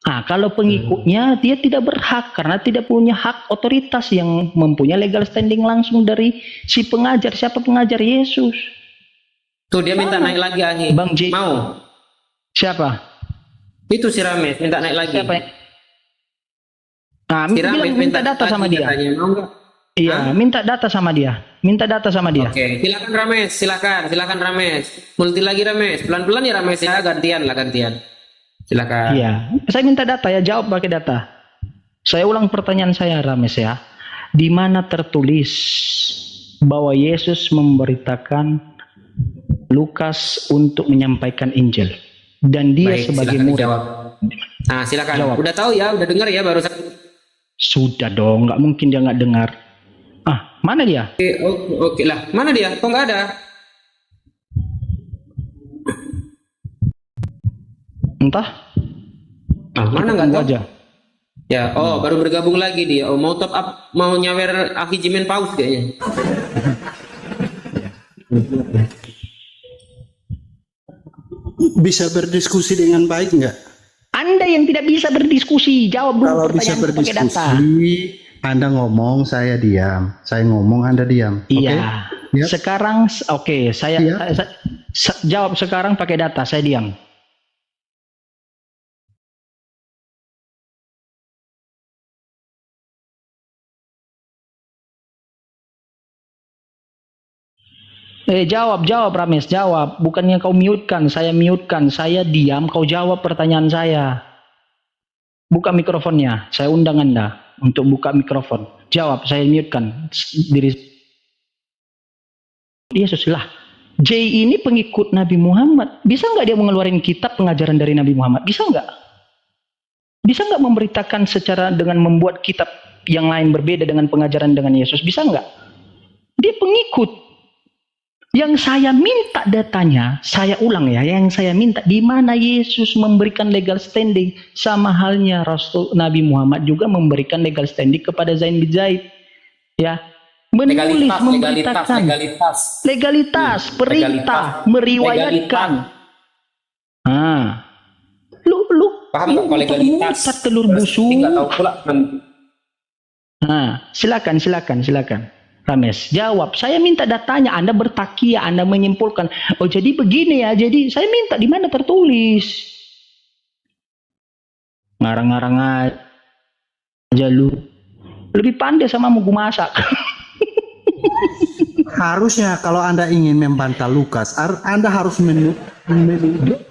Kalau pengikutnya dia tidak berhak karena tidak punya hak otoritas yang mempunyai legal standing langsung dari si pengajar. Siapa pengajar? Yesus. Tuh dia minta naik lagi Bang J. Mau? Siapa? Itu si Rames minta naik lagi. Siapa? Si Rames minta data sama dia. Mau enggak? Iya, minta data sama dia. Minta data sama dia. Oke, silakan Rames, silakan Rames. Multi lagi Rames. Pelan-pelan ya Rames ya, gantian. Silakan. Iya, saya minta data ya, jawab pakai data. Saya ulang pertanyaan saya, Rames ya. Di mana tertulis bahwa Yesus memberitakan Lukas untuk menyampaikan Injil dan dia Baik, sebagai silakan murid? dijawab. Nah, silakan. Jawab. Udah tahu ya, udah dengar ya barusan. Sudah dong, nggak mungkin dia nggak dengar. Ah, mana dia? Oke lah. Mana dia? Kok nggak ada? Entah. Mana nggak tahu? aja. Ya, baru bergabung lagi dia. Mau top up, mau nyawer Akhi Jimen Paus kayaknya. Bisa berdiskusi dengan baik nggak? Anda yang tidak bisa berdiskusi, jawab dulu Kalau bisa pertanyaan pakai data. berdiskusi, Anda ngomong, saya diam. Saya ngomong, Anda diam. Iya. Oke? Yap. Sekarang, oke, saya, Iya. jawab sekarang pakai data, saya diam. Jawab Rames, jawab. Bukannya kau mute-kan, saya mute-kan. Saya diam, kau jawab pertanyaan saya. Buka mikrofonnya, saya undang Anda untuk buka mikrofon. Jawab, saya mute-kan diri. Yesus lah. J ini pengikut Nabi Muhammad. Bisa nggak dia mengeluarkan kitab pengajaran dari Nabi Muhammad? Bisa nggak? Bisa nggak memberitakan secara dengan membuat kitab yang lain berbeda dengan pengajaran dengan Yesus? Bisa nggak? Dia pengikut. Yang saya minta datanya, saya ulang ya, yang saya minta di mana Yesus memberikan legal standing, sama halnya Rasul Nabi Muhammad juga memberikan legal standing kepada Zain bin Zaid. Ya, menulis, memberitakan legalitas, perintah, meriwayatkan. Ah, lu Paham nggak kalau legalitas? Mengikat telur busuk. Nggak tahu pula. Nah, silakan. Rames, jawab. Saya minta datanya. Anda bertakia, Anda menyimpulkan. Oh, jadi begini ya. Jadi saya minta di mana tertulis. Ngarang-ngarang aja lu. Lebih pandai sama mau masak. Harusnya kalau Anda ingin membantah Lukas, Anda harus menunjukkan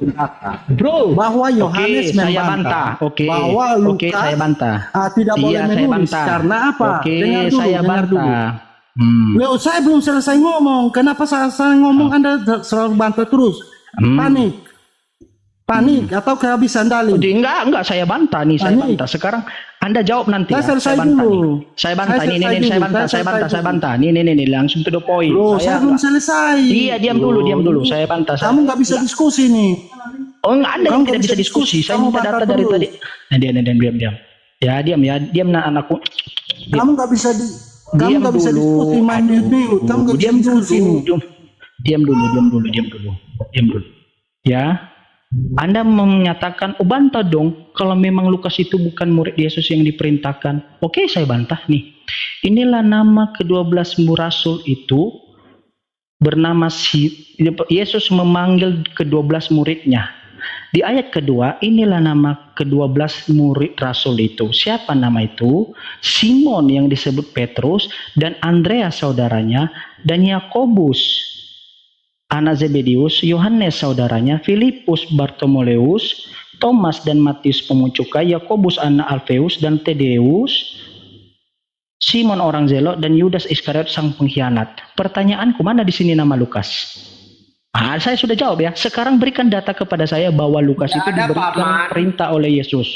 data. Bro, bahwa Yohanes saya bantah. bahwa Lukas saya bantah. Tidak boleh saya menulis. bantah. Karena apa? Dengar dulu, saya dengar bantah. dulu. Loh, saya belum selesai ngomong. Kenapa saya ngomong Anda selalu bantah terus? Panik atau kehabisan dalil? Enggak, saya bantah nih, saya bantah. Sekarang Anda jawab nanti. Saya bantah dulu. nih. Saya bantah. Saya bantah. Nih, langsung to the point. Loh, saya belum selesai. Iya, diam dulu. Saya bantah. Kamu nggak bisa diskusi nih. Oh, enggak, Anda yang tidak bisa diskusi. Saya minta data dari tadi. Nah, diam. Ya, diam anakku. Kamu nggak bisa diskusi, main mute. Kamu nggak bisa diskusi. Diam dulu. Ya, Anda menyatakan, bantah dong, kalau memang Lukas itu bukan murid Yesus yang diperintahkan. Oke, saya bantah nih. Inilah nama ke-12 rasul itu, bernama Yesus memanggil ke-12 muridnya. Di ayat kedua, inilah nama ke-12 murid rasul itu. Siapa nama itu? Simon yang disebut Petrus, dan Andreas saudaranya, dan Yakobus anak Zebedius, Yohanes saudaranya, Filipus, Bartolomeus, Thomas dan Matius pemungut cukai, Yakobus anak Alfeus dan Tadeus, Simon orang Zelot, dan Yudas Iskariot sang pengkhianat. Pertanyaanku, mana di sini nama Lukas? Saya sudah jawab ya. Sekarang berikan data kepada saya bahwa Lukas itu diberikan perintah oleh Yesus.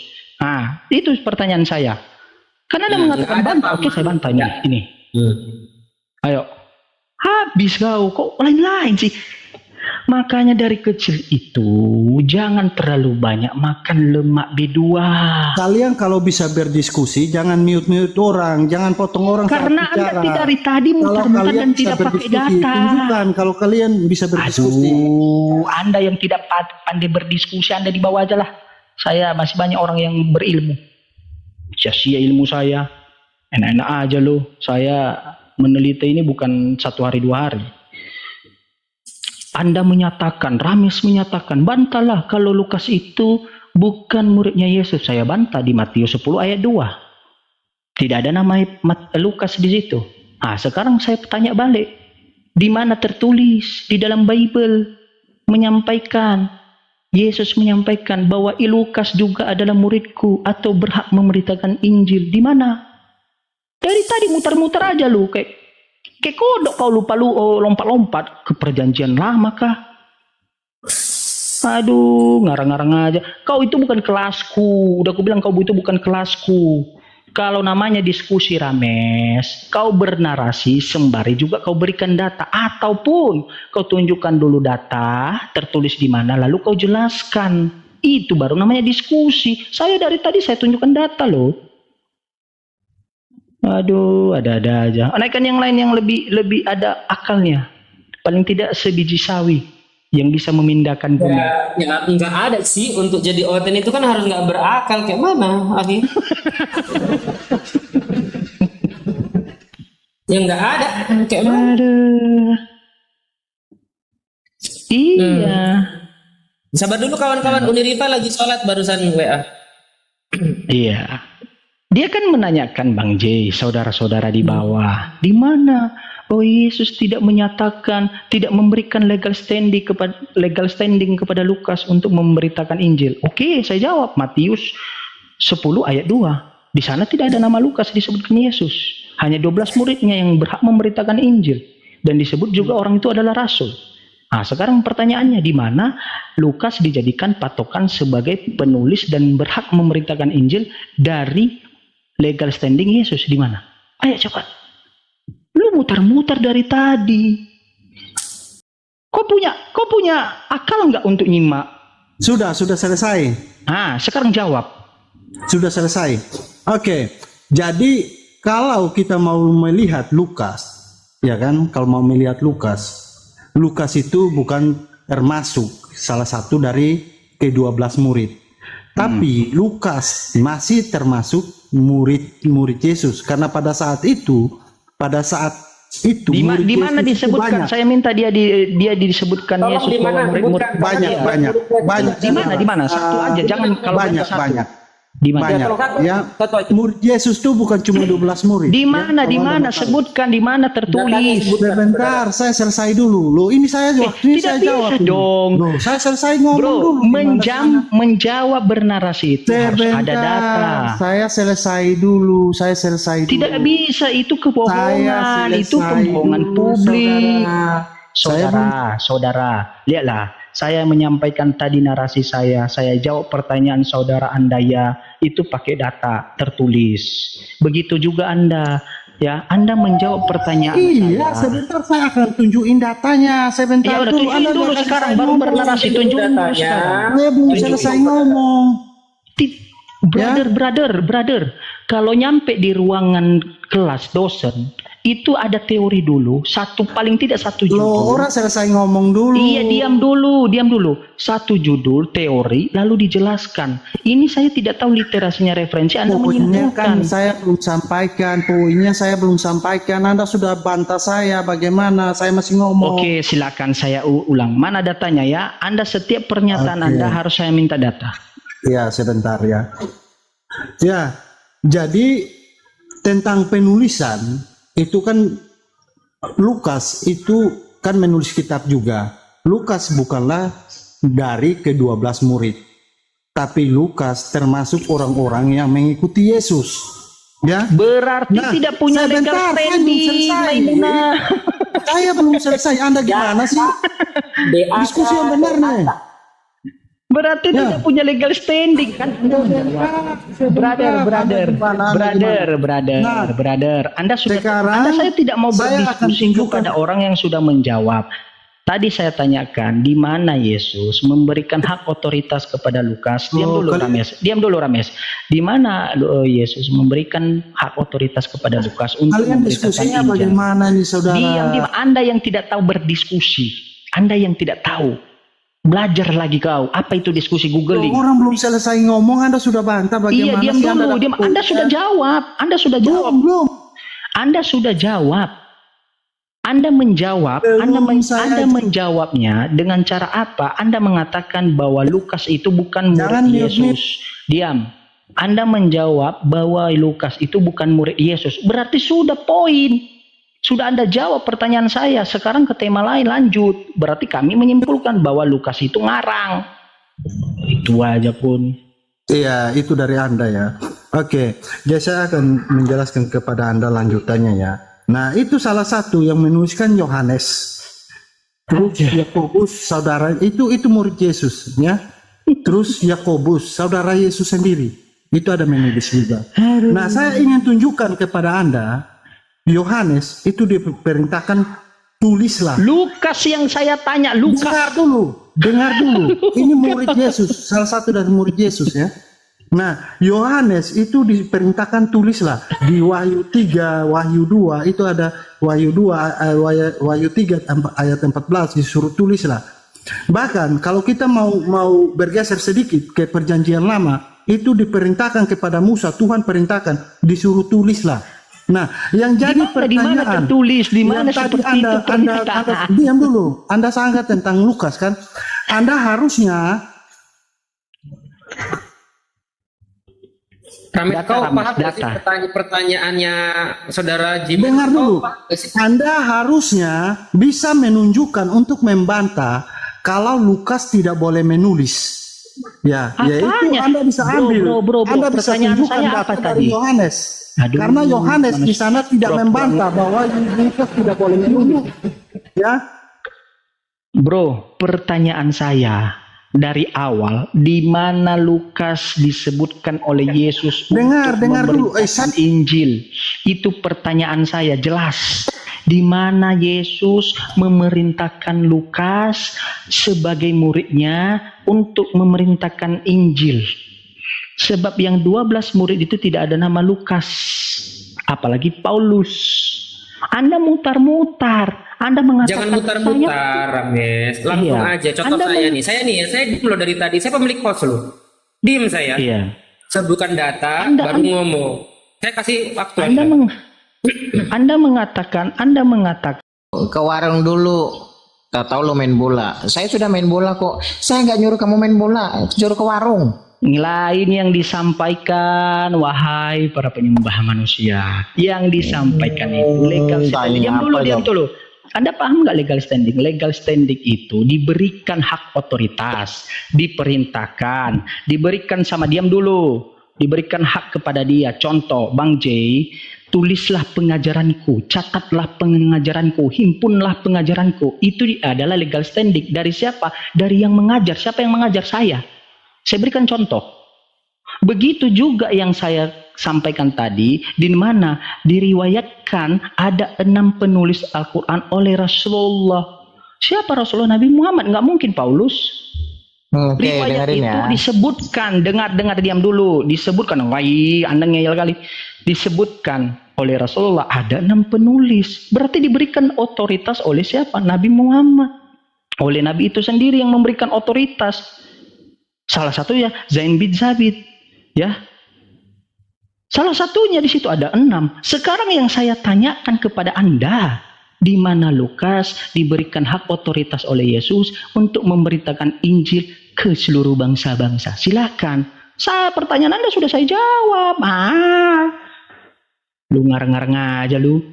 Itu pertanyaan saya. Karena Anda mengatakan bantah. Oke, saya bantah ini. Ayo. Habis kok lain-lain sih. Makanya dari kecil itu jangan terlalu banyak makan lemak B2. Kalian kalau bisa berdiskusi jangan mute orang, jangan potong orang karena saat bicara. Anda dari tadi muter-muter dan tidak pakai data. Tunjukkan kalau kalian bisa berdiskusi. Anda yang tidak pandai berdiskusi, Anda di bawah aja lah. Saya masih banyak orang yang berilmu. Sia-sia ilmu saya. Enak-enak aja loh. Saya meneliti ini bukan 1 hari 2 hari. Anda menyatakan, Rames menyatakan, bantahlah kalau Lukas itu bukan muridnya Yesus. Saya bantah di Matius 10 ayat 2. Tidak ada nama Lukas di situ. Sekarang saya tanya balik. Di mana tertulis di dalam Bible menyampaikan Yesus menyampaikan bahwa Lukas juga adalah muridku atau berhak memberitakan Injil. Di mana? Dari tadi muter-muter aja lu, kayak kodok kau lupa lu lompat-lompat ke perjanjian lama kah? Aduh, ngarang-ngarang aja. Kau itu bukan kelasku. Udah aku bilang kau itu bukan kelasku. Kalau namanya diskusi Rames, kau bernarasi sembari juga kau berikan data. Ataupun kau tunjukkan dulu data, tertulis di mana, lalu kau jelaskan. Itu baru namanya diskusi. Saya dari tadi saya tunjukkan data loh. Aduh, ada-ada aja. Naikkan yang lain yang lebih ada akalnya. Paling tidak sebiji sawi yang bisa memindahkan gunung. Ya nggak ada sih, untuk jadi OTN itu kan harus nggak berakal kayak mana, Afi? Yang nggak ada kayak mana? Aduh. Iya. Sabar dulu kawan-kawan, Unirifa lagi sholat barusan WA. Iya. Dia kan menanyakan Bang J, saudara-saudara di bawah, di mana? Oh, Yesus tidak menyatakan, tidak memberikan legal standing kepada Lukas untuk memberitakan Injil. Oke, saya jawab Matius 10 ayat 2. Di sana tidak ada nama Lukas disebutkan Yesus. Hanya 12 muridnya yang berhak memberitakan Injil. Dan disebut juga orang itu adalah rasul. Nah, sekarang pertanyaannya, di mana Lukas dijadikan patokan sebagai penulis dan berhak memberitakan Injil dari legal standing Yesus? Di mana? Ayo cepat. Lu muter-muter dari tadi. Kau punya akal nggak untuk nyimak? Sudah selesai. Sekarang jawab. Sudah selesai. Oke. Jadi kalau kita mau melihat Lukas, ya kan? Kalau mau melihat Lukas itu bukan termasuk salah satu dari ke-12 murid. Tapi Lukas masih termasuk murid Yesus, karena pada saat itu di mana disebutkan? Saya minta dia disebutkan Tolong Yesus bahwa murid-murid banyak. Di mana? Satu aja, jangan kalau banyak. Di mana? Ya, murid Yesus itu bukan cuma 12 murid. Di mana? Di mana? Sebutkan di mana tertulis. Sebentar, saya selesai dulu. Loh, ini saya jawab. Ini Tidak saya bisa jawab dong. Loh, saya selesai ngomong Bro, dulu. menjawab bernarasi itu harus ada data. Saya selesai dulu. Tidak bisa, itu kebohongan, itu pembohongan dulu, publik. saudara. Saudara, lihatlah. Saya menyampaikan tadi narasi saya jawab pertanyaan saudara Anda ya, itu pakai data tertulis. Begitu juga Anda, ya, Anda menjawab pertanyaan Iya, saya. sebentar saya akan tunjukin datanya. Sebentar Ya udah, dulu. tunjukin dulu sekarang, baru bernarasi, tunjukin dulu sekarang. Saya belum selesai ngomong. Brother, kalau nyampe di ruangan kelas dosen, itu ada teori dulu, paling tidak satu judul. Loh, orang selesai ngomong dulu. Iya, diam dulu. Satu judul teori lalu dijelaskan. Ini saya tidak tahu literasinya, referensi Anda Poinnya kan menyimpulkan. saya belum sampaikan. Anda sudah bantah saya. Bagaimana? Saya masih ngomong. Oke, silakan saya ulang. Mana datanya ya? Anda setiap pernyataan Anda harus saya minta data. Ya, sebentar ya. Ya, jadi tentang penulisan itu kan Lukas itu kan menulis kitab juga. Lukas bukanlah dari ke-12 murid, tapi Lukas termasuk orang-orang yang mengikuti Yesus. Ya, Berarti tidak punya legal standing. Saya belum selesai. Anda gimana sih? Diskusi yang benar nih. Berarti tidak punya legal standing kan? Brother. Anda saya tidak mau berdiskusi kepada orang yang sudah menjawab. Tadi saya tanyakan di mana Yesus memberikan hak otoritas kepada Lukas. Diam dulu Rames. Di mana Yesus memberikan hak otoritas kepada Lukas untuk Kalian memberitakan diskusinya Injil? bagaimana nih, saudara? Diam. Anda yang tidak tahu berdiskusi. Anda yang tidak tahu. Belajar lagi kau. Apa itu diskusi googling? Orang belum selesai ngomong, Anda sudah bantah. Bagaimana? Iya, diam dulu. Anda sudah jawab. Belum. Anda sudah jawab. Anda menjawab. Anda menjawabnya dengan cara apa? Anda mengatakan bahwa Lukas itu bukan murid Yesus. Diam. Anda menjawab bahwa Lukas itu bukan murid Yesus. Berarti sudah poin. Sudah Anda jawab pertanyaan saya. Sekarang ke tema lain, lanjut. Berarti kami menyimpulkan bahwa Lukas itu ngarang. Itu aja pun. Iya, itu dari Anda ya. Oke, jadi saya akan menjelaskan kepada Anda lanjutannya ya. Nah, itu salah satu yang menuliskan Yohanes. Terus Yakobus, saudara itu murid Yesus ya. Terus Yakobus, saudara Yesus sendiri. Itu ada menulis juga. Nah, saya ingin tunjukkan kepada Anda, Yohanes itu diperintahkan tulislah. Lukas yang saya tanya, Lukas. Dengar dulu. Ini murid Yesus, salah satu dari murid Yesus ya. Nah, Yohanes itu diperintahkan tulislah di Wahyu 3, Wahyu 2 itu ada Wahyu 2, Wahyu 3 ayat 14 disuruh tulislah. Bahkan kalau kita mau bergeser sedikit ke perjanjian lama, itu diperintahkan kepada Musa, Tuhan perintahkan disuruh tulislah. Nah, yang jadi pertanyaan, di mana seperti itu Anda diam dulu. Anda sangat tentang Lukas kan? Anda harusnya Rames, kau paham nggak sih pertanyaannya saudara Jim? dengar dulu. Anda harusnya bisa menunjukkan untuk membantah kalau Lukas tidak boleh menulis. Ya, yaitu Anda bisa ambil. Anda bisa tunjukkan data dari Yohanes. Karena Yohanes di sana tidak membantah bahwa Lukas tidak boleh menulis. Ya. Bro, pertanyaan saya dari awal, di mana Lukas disebutkan oleh Yesus dengar dulu Injil? Itu pertanyaan saya jelas. Di mana Yesus memerintahkan Lukas sebagai muridnya untuk memerintahkan Injil? Sebab yang 12 murid itu tidak ada nama Lukas, apalagi Paulus. Anda mutar-mutar, Anda mengatakan jangan mutar-mutar, Rames. Langsung aja. Contoh saya dulu dari tadi, saya pemilik host loh. Diem saya. Iya. Sebutkan data, baru ngomong. Saya kasih waktu. Anda mengatakan ke warung dulu. Tak tahu lo main bola. Saya sudah main bola kok. Saya nggak nyuruh kamu main bola, suruh ke warung. Lain yang disampaikan, wahai para penyembah manusia. Yang disampaikan itu legal standing. Diam dulu. Anda paham nggak legal standing? Legal standing itu diberikan hak otoritas, diperintahkan, diberikan sama diberikan hak kepada dia. Contoh, Bang J, tulislah pengajaranku, catatlah pengajaranku, himpunlah pengajaranku. Itu adalah legal standing. Dari siapa? Dari yang mengajar. Siapa yang mengajar? Saya berikan contoh. Begitu juga yang saya sampaikan tadi, di mana diriwayatkan ada 6 penulis Al-Quran oleh Rasulullah. Siapa Rasulullah? Nabi Muhammad. Nggak mungkin Paulus. Riwayat itu disebutkan, dengar diam dulu, disebutkan, Anda ngeyel kali, disebutkan oleh Rasulullah ada 6 penulis. Berarti diberikan otoritas oleh siapa? Nabi Muhammad. Oleh Nabi itu sendiri yang memberikan otoritas. Salah satunya Zain bin Zabit, ya. Salah satunya di situ ada 6. Sekarang yang saya tanyakan kepada Anda, di mana Lukas diberikan hak otoritas oleh Yesus untuk memberitakan Injil ke seluruh bangsa-bangsa? Silakan. Pertanyaan Anda sudah saya jawab. Lu ngarang-ngarang aja lu.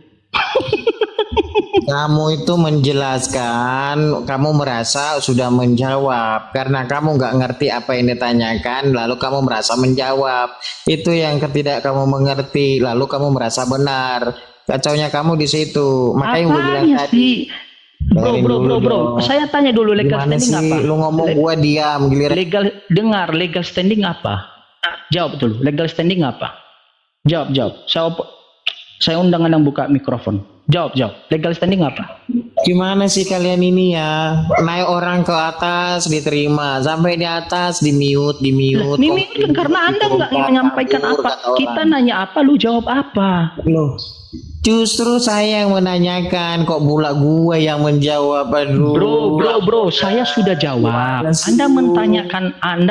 Kamu itu menjelaskan, kamu merasa sudah menjawab karena kamu nggak ngerti apa yang ditanyakan, lalu kamu merasa menjawab. Itu yang tidak kamu mengerti, lalu kamu merasa benar. Kacaunya kamu di situ. Makanya gue bilang tadi. Bro. Saya tanya dulu legal standing apa? Lu ngomong gua diam, giliran. Legal standing apa? Jawab dulu. Legal standing apa? Jawab. Saya undang Anda buka mikrofon. Jawab. Legal standing apa? Gimana sih kalian ini ya? Naik orang ke atas diterima, sampai di atas di mute. Ini karena Anda nggak menyampaikan apa. Kita nanya apa, lu jawab apa? Loh, justru saya yang menanyakan, kok pula gua yang menjawab. Aduh. Bro, saya sudah jawab. Anda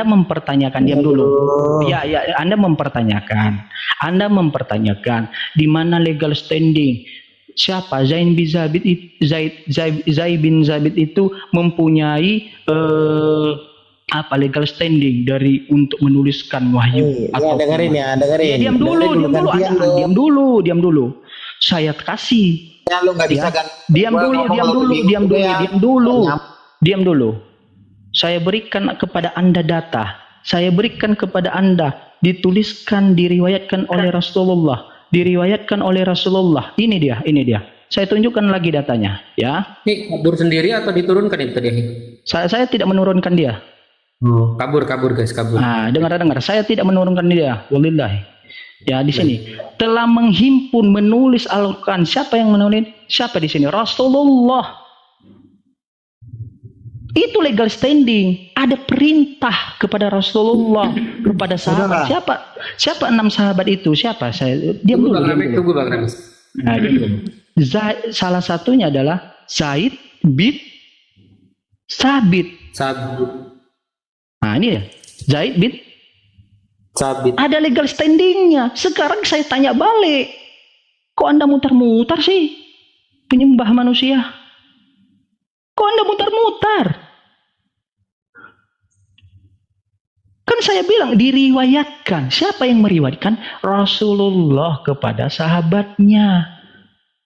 mempertanyakan, diam dulu. Ya, Anda mempertanyakan di mana legal standing. Siapa? Zain bin Zabit itu mempunyai legal standing untuk menuliskan wahyu. Dengerin. Diam dulu. Saya kasih. Ya, lu nggak bisa kan? Diam dulu. Saya berikan kepada Anda data. Saya berikan kepada Anda. Dituliskan, diriwayatkan oleh Rasulullah. Diriwayatkan oleh Rasulullah. Ini dia. Saya tunjukkan lagi datanya. Ya. Ini kabur sendiri atau diturunkan itu tadi? Saya tidak menurunkan dia. Kabur guys, kabur. Nah, dengar. Saya tidak menurunkan dia. Wallahi. Ya, di sini telah menghimpun, menulis Al-Quran. Siapa yang menulis? Siapa di sini? Rasulullah. Itu legal standing. Ada perintah kepada Rasulullah, kepada sahabat. Siapa 6 sahabat itu? Siapa? Tunggu Bang Rames. Nah, salah satunya adalah Zaid bin Sabit. Nah, ini ya. Zaid bin Sabit. Ada legal standingnya. Sekarang saya tanya balik. Kok Anda mutar-mutar sih? Penyembah manusia. Kok Anda mutar-mutar? Kan saya bilang diriwayatkan. Siapa yang meriwayatkan? Rasulullah kepada sahabatnya.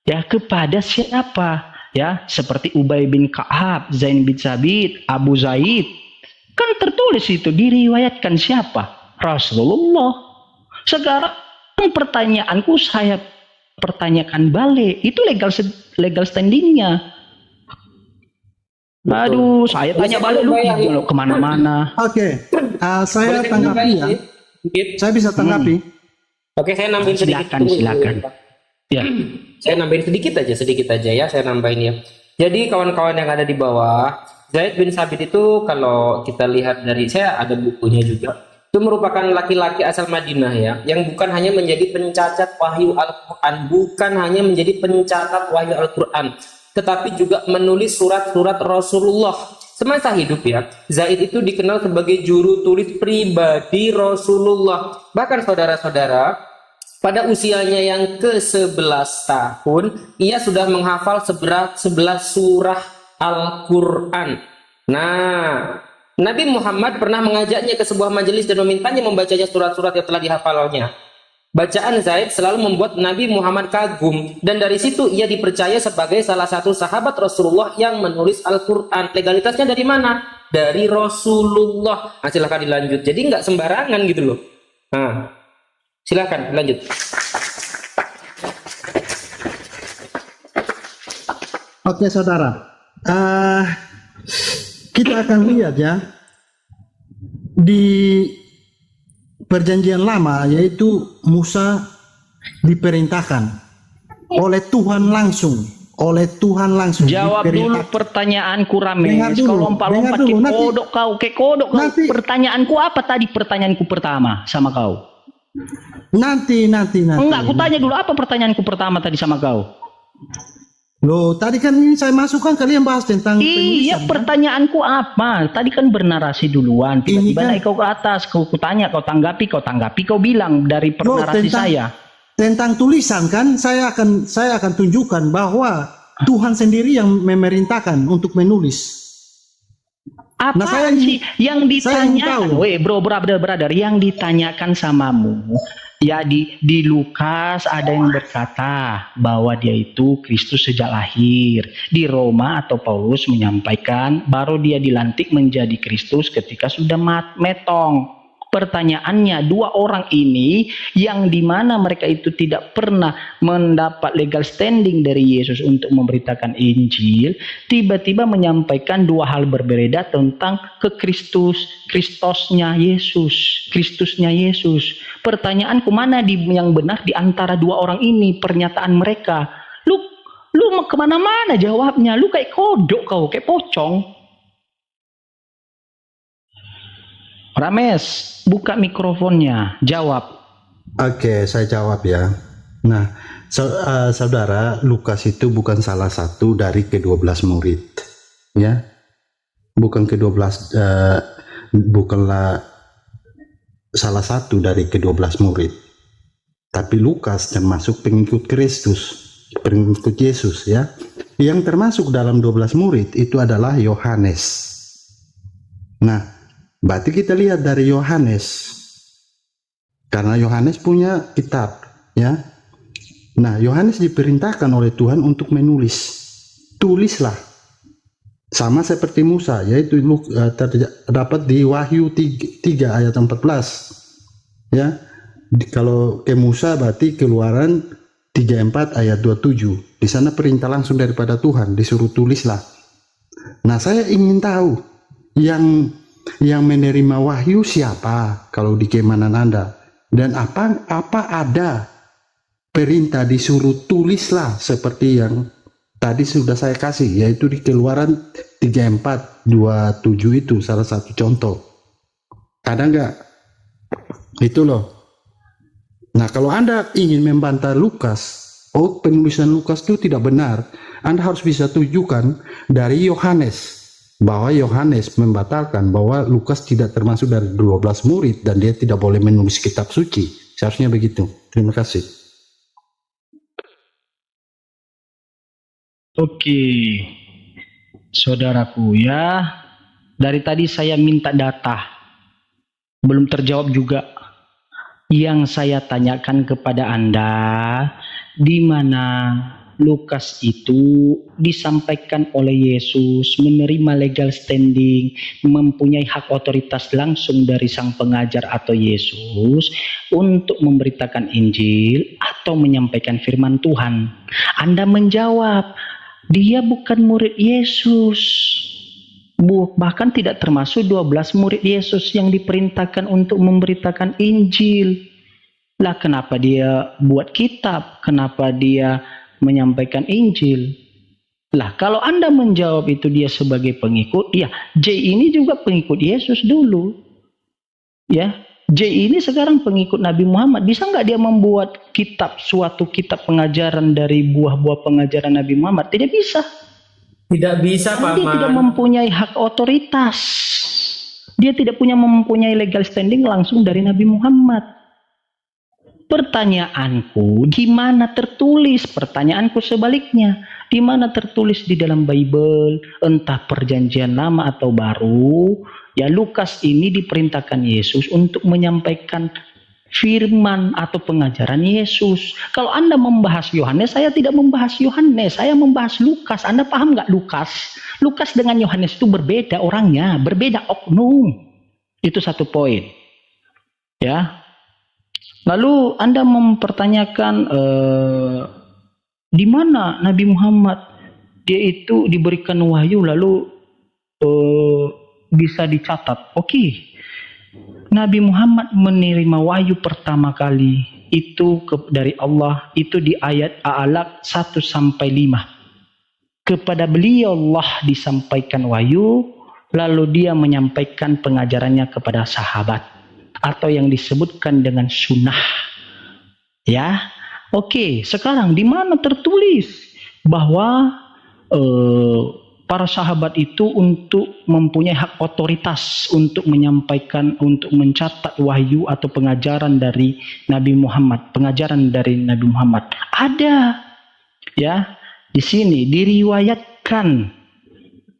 Ya, kepada siapa? Ya, seperti Ubay bin Ka'ab, Zain bin Sabit, Abu Zaid. Kan tertulis itu diriwayatkan siapa? Rasulullah. Sekarang pertanyaanku saya pertanyakan balik. Itu legal standingnya. Aduh, saya tanya balik lu kemana-mana. Oke, saya tanggapi ya. Saya bisa tanggapi. Oke, saya nambahin sedikit. Silakan. Ya. Saya nambahin sedikit aja ya. Saya nambahin ya. Jadi kawan-kawan yang ada di bawah, Zaid bin Sabit itu kalau kita lihat dari saya ada bukunya juga. Itu merupakan laki-laki asal Madinah ya, yang bukan hanya menjadi pencatat wahyu Al-Quran, bukan hanya menjadi pencatat wahyu Al-Quran, tetapi juga menulis surat-surat Rasulullah semasa hidup ya. Zaid itu dikenal sebagai juru tulis pribadi Rasulullah. Bahkan saudara-saudara, pada usianya yang ke-11 tahun, ia sudah menghafal 11 surah Al-Quran. Nah, Nabi Muhammad pernah mengajaknya ke sebuah majelis dan memintanya membacanya surat-surat yang telah dihafalnya. Bacaan Zaid selalu membuat Nabi Muhammad kagum, dan dari situ ia dipercaya sebagai salah satu sahabat Rasulullah yang menulis Al-Quran. Legalitasnya dari mana? Dari Rasulullah. Nah, silahkan dilanjut. Jadi nggak sembarangan gitu loh. Nah, silahkan lanjut. Oke, saudara. Kita akan lihat ya di Perjanjian Lama, yaitu Musa diperintahkan oleh Tuhan langsung. Jawab dulu pertanyaanku, Rames. Kalau lompat-lompat ke kodok kau. Pertanyaanku apa tadi? Pertanyaanku pertama sama kau. Nanti. Enggak, aku tanya dulu apa pertanyaanku pertama tadi sama kau. Loh, tadi kan ini saya masukkan, kalian bahas tentang iya, pertanyaanku apa? Tadi kan bernarasi duluan, tiba-tiba naik kau ke atas, kau tanya, kau tanggapi, kau bilang dari narasi saya. Tentang tulisan kan, saya akan tunjukkan bahwa Tuhan sendiri yang memerintahkan untuk menulis. Apa sih yang ditanyakan? Brother, yang ditanyakan samamu. Ya, di Lukas ada yang berkata bahwa dia itu Kristus sejak lahir. Di Roma atau Paulus menyampaikan baru dia dilantik menjadi Kristus ketika sudah metong. Pertanyaannya, dua orang ini yang dimana mereka itu tidak pernah mendapat legal standing dari Yesus untuk memberitakan Injil, tiba-tiba menyampaikan dua hal berbeda tentang Kristusnya Yesus. Pertanyaanku, mana yang benar di antara dua orang ini pernyataan mereka? Lu kemana-mana jawabnya, lu kayak kodok kau, kayak pocong. Rames, buka mikrofonnya, jawab. Oke, saya jawab ya. Nah, saudara, Lukas itu bukan salah satu dari ke-12 murid, ya. Bukanlah salah satu dari ke-12 murid. Tapi Lukas termasuk pengikut Kristus, pengikut Yesus, ya. Yang termasuk dalam 12 murid itu adalah Yohanes. Nah, berarti kita lihat dari Yohanes, karena Yohanes punya kitab, ya. Nah, Yohanes diperintahkan oleh Tuhan untuk menulis. Tulislah. Sama seperti Musa, yaitu terdapat di Wahyu 3 ayat 14. Ya. Kalau ke Musa berarti Keluaran 34 ayat 27. Di sana perintah langsung daripada Tuhan, disuruh tulislah. Nah, saya ingin tahu yang menerima wahyu siapa kalau di keimanan Anda, dan apa ada perintah disuruh tulislah seperti yang tadi sudah saya kasih, yaitu di Keluaran 34 27 itu salah satu contoh. Ada nggak? Itu loh. Nah, kalau Anda ingin membantah Lukas, penulisan Lukas itu tidak benar, Anda harus bisa tunjukkan dari Yohanes, bahwa Yohanes membatalkan bahwa Lukas tidak termasuk dari 12 murid dan dia tidak boleh menulis kitab suci. Seharusnya begitu. Terima kasih. Oke, saudaraku ya, dari tadi saya minta data, belum terjawab juga. Yang saya tanyakan kepada Anda, di mana Lukas itu disampaikan oleh Yesus, menerima legal standing, mempunyai hak otoritas langsung dari sang pengajar atau Yesus untuk memberitakan Injil atau menyampaikan firman Tuhan. Anda menjawab, dia bukan murid Yesus. Bahkan tidak termasuk 12 murid Yesus yang diperintahkan untuk memberitakan Injil. Lah kenapa dia buat kitab? Kenapa dia menyampaikan Injil? Lah kalau Anda menjawab itu dia sebagai pengikut, ya J ini juga pengikut Yesus dulu. Ya, J ini sekarang pengikut Nabi Muhammad. Bisa nggak dia membuat suatu kitab pengajaran dari buah-buah pengajaran Nabi Muhammad? Tidak bisa. Tidak bisa, Paman. Dia tidak mempunyai hak otoritas. Dia tidak mempunyai legal standing langsung dari Nabi Muhammad. Pertanyaanku, di mana tertulis? Pertanyaanku sebaliknya, di mana tertulis di dalam Bible, entah perjanjian lama atau baru, ya Lukas ini diperintahkan Yesus untuk menyampaikan firman atau pengajaran Yesus. Kalau Anda membahas Yohanes, saya tidak membahas Yohanes, saya membahas Lukas. Anda paham nggak Lukas? Lukas dengan Yohanes itu berbeda orangnya, berbeda oknum. Itu satu poin. Ya. Lalu Anda mempertanyakan di mana Nabi Muhammad dia itu diberikan wahyu lalu bisa dicatat. Oke. Nabi Muhammad menerima wahyu pertama kali itu dari Allah itu di ayat A'laq 1 sampai 5. Kepada beliau Allah disampaikan wahyu, lalu dia menyampaikan pengajarannya kepada sahabat atau yang disebutkan dengan sunnah. Ya. Oke, sekarang di mana tertulis bahwa para sahabat itu untuk mempunyai hak otoritas untuk menyampaikan, untuk mencatat wahyu atau pengajaran dari Nabi Muhammad, pengajaran dari Nabi Muhammad? Ada, ya, di sini diriwayatkan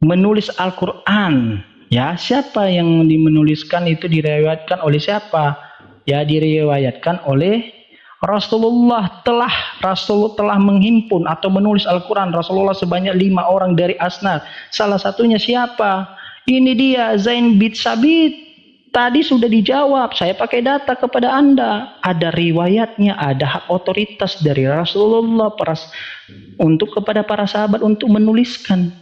menulis Al-Quran, ya. Siapa yang menuliskan itu diriwayatkan oleh siapa? Ya, diriwayatkan oleh Rasulullah telah menghimpun atau menulis Al-Quran. Rasulullah sebanyak 5 orang dari Asnad. Salah satunya siapa? Ini dia Zain bin Sabit. Tadi sudah dijawab. Saya pakai data kepada Anda. Ada riwayatnya, ada hak otoritas dari Rasulullah untuk kepada para sahabat untuk menuliskan.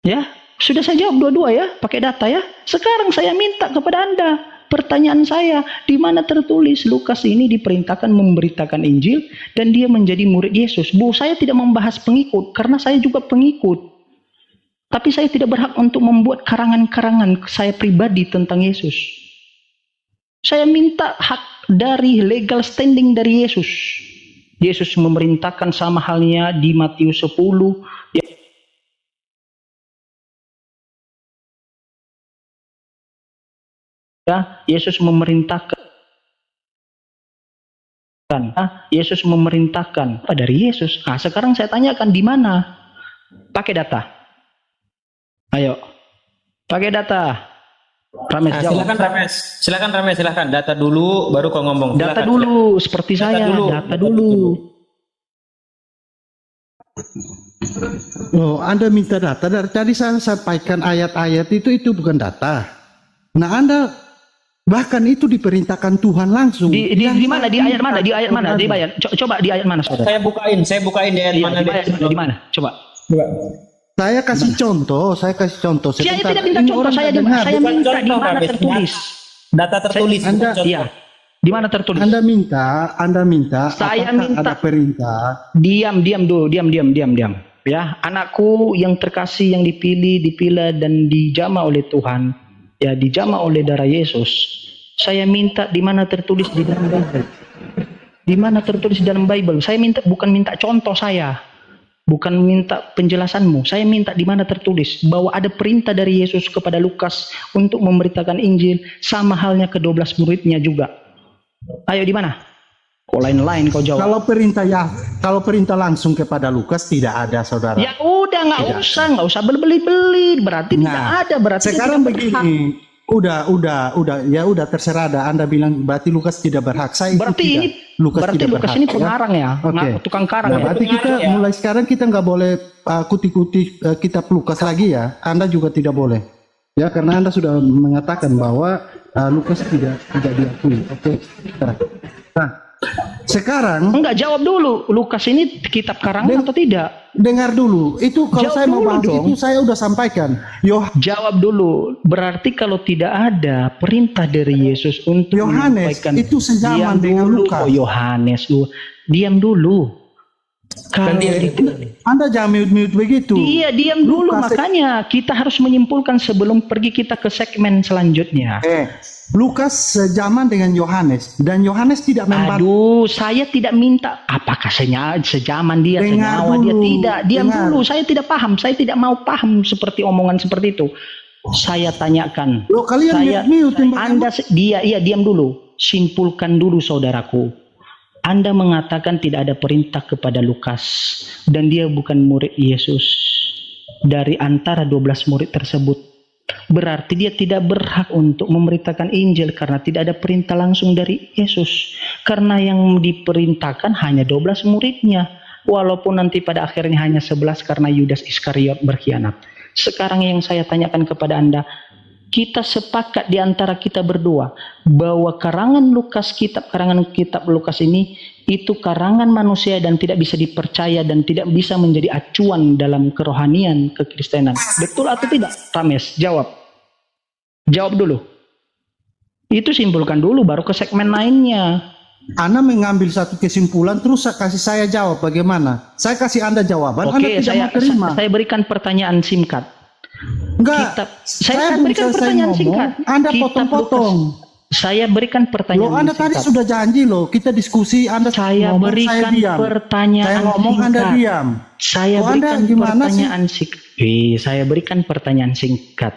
Ya, sudah saya jawab dua-dua ya, pakai data ya. Sekarang saya minta kepada Anda. Pertanyaan saya, di mana tertulis Lukas ini diperintahkan memberitakan Injil dan dia menjadi murid Yesus? Saya tidak membahas pengikut karena saya juga pengikut. Tapi saya tidak berhak untuk membuat karangan-karangan saya pribadi tentang Yesus. Saya minta hak dari legal standing dari Yesus. Yesus memerintahkan sama halnya di Matius 10. Ya, Yesus memerintahkan. Yesus memerintahkan apa dari Yesus? Nah, sekarang saya tanyakan di mana? Pakai data. Ayo, pakai data. Rames jawab. Silakan Rames, silakan. Data dulu, baru kau ngomong. Data dulu, seperti saya. Data dulu. Oh, Anda minta data. Dari tadi saya sampaikan ayat-ayat itu bukan data. Nah, Anda bahkan itu diperintahkan Tuhan langsung. Di mana? Di ayat mana? Di ayat mana? Di ayat. Coba di ayat mana, saudara? Saya bukain di ayat Iya, mana. di mana? Coba. Saya kasih contoh. Saya Sebentar, tidak minta ini contoh. orang Saya tidak dengar. minta di Contoh, mana Rabes. tertulis. Data tertulis. Anda- bukan contoh. Iya. Di mana tertulis? Anda minta. Saya apakah minta. ada perintah. Diam dulu, diam. Ya, anakku yang terkasih, yang dipilah dan dijamah oleh Tuhan, ya dijamah oleh darah Yesus. Saya minta di mana tertulis di dalam Bible. Di mana tertulis di dalam Bible? Saya minta, bukan minta contoh saya. Bukan minta penjelasanmu. Saya minta di mana tertulis bahwa ada perintah dari Yesus kepada Lukas untuk memberitakan Injil, sama halnya ke 12 muridnya juga. Ayo di mana? Kok lain-lain kau jawab? Kalau perintah langsung kepada Lukas tidak ada, saudara. Ya udah, nggak usah beli-beli. Berarti tidak ada. Berarti Sekarang dia tidak berhak. begini, udah terserah ada. Anda bilang berarti Lukas tidak berhak. Saya itu Berarti tidak. ini Lukas Lukas ini pengarang ya, Oke. tukang karang Nah, ya. berarti kita mulai sekarang kita nggak boleh kuti-kuti kitab Lukas lagi ya. Anda juga tidak boleh. Ya, karena Anda sudah mengatakan bahwa Lukas tidak diakui. Oke. Nah, sekarang Enggak, jawab dulu. Lukas ini kitab karangan atau tidak? dengar dulu. Itu kalau Jawab saya mau dulu bahas dong. itu saya udah sampaikan. Jawab dulu. Berarti kalau tidak ada perintah dari Yesus untuk Yohanes menyampaikan, itu sejaman diam dengan dulu, Lukas. kok Yohanes lu. Diam dulu. Kalau Anda jangan mute-mute begitu. iya, diam dulu. Lukas- Makanya kita harus menyimpulkan sebelum pergi kita ke segmen selanjutnya. Lukas sejaman dengan Yohanes dan Yohanes tidak membantu. Aduh, saya tidak minta apakah sejaman dia, Dengar senyawa dia, dulu, tidak. Diam dengar. dulu, saya tidak paham. Saya tidak mau paham seperti omongan seperti itu. Saya tanyakan. Loh, kalian mute Anda, diam dulu. Simpulkan dulu, saudaraku. Anda mengatakan tidak ada perintah kepada Lukas dan dia bukan murid Yesus dari antara 12 murid tersebut. Berarti dia tidak berhak untuk memberitakan Injil karena tidak ada perintah langsung dari Yesus. Karena yang diperintahkan hanya 12 muridnya. Walaupun nanti pada akhirnya hanya 11 karena Yudas Iskariot berkhianat. Sekarang yang saya tanyakan kepada Anda, kita sepakat di antara kita berdua bahwa karangan kitab Lukas ini itu karangan manusia dan tidak bisa dipercaya dan tidak bisa menjadi acuan dalam kerohanian kekristenan. Betul atau tidak? Rames, jawab. Jawab dulu. Itu simpulkan dulu baru ke segmen lainnya. Anda mengambil satu kesimpulan terus kasih saya jawab bagaimana? Saya kasih Anda jawaban, Anda Oke, tidak mau terima. saya berikan pertanyaan singkat. Enggak. Saya belum berikan selesai pertanyaan ngomong, singkat. Anda Kitab potong-potong. Saya berikan pertanyaan Loh, Anda tadi singkat. sudah janji loh, kita diskusi, Anda Saya ngomong, berikan saya diam. pertanyaan Saya ngomong, singkat. Anda diam. Saya Oh, Anda berikan gimana pertanyaan singkat. Saya berikan pertanyaan singkat.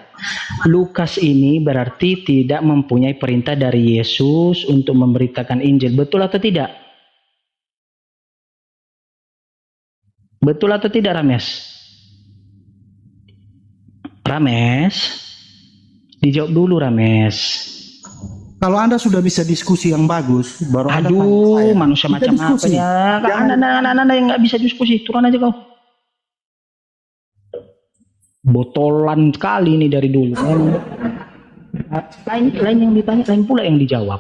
Lukas ini berarti tidak mempunyai perintah dari Yesus untuk memberitakan Injil. Betul atau tidak? Betul atau tidak, Rames? Rames? Dijawab dulu, Rames. Kalau Anda sudah bisa diskusi yang bagus, baru Anda tanya Aduh, saya. manusia Kita macam apa diskusi. ya? Jangan- Anda yang nggak bisa diskusi, turun aja kau. Botolan sekali ini dari dulu. Lain yang ditanya, lain pula yang dijawab.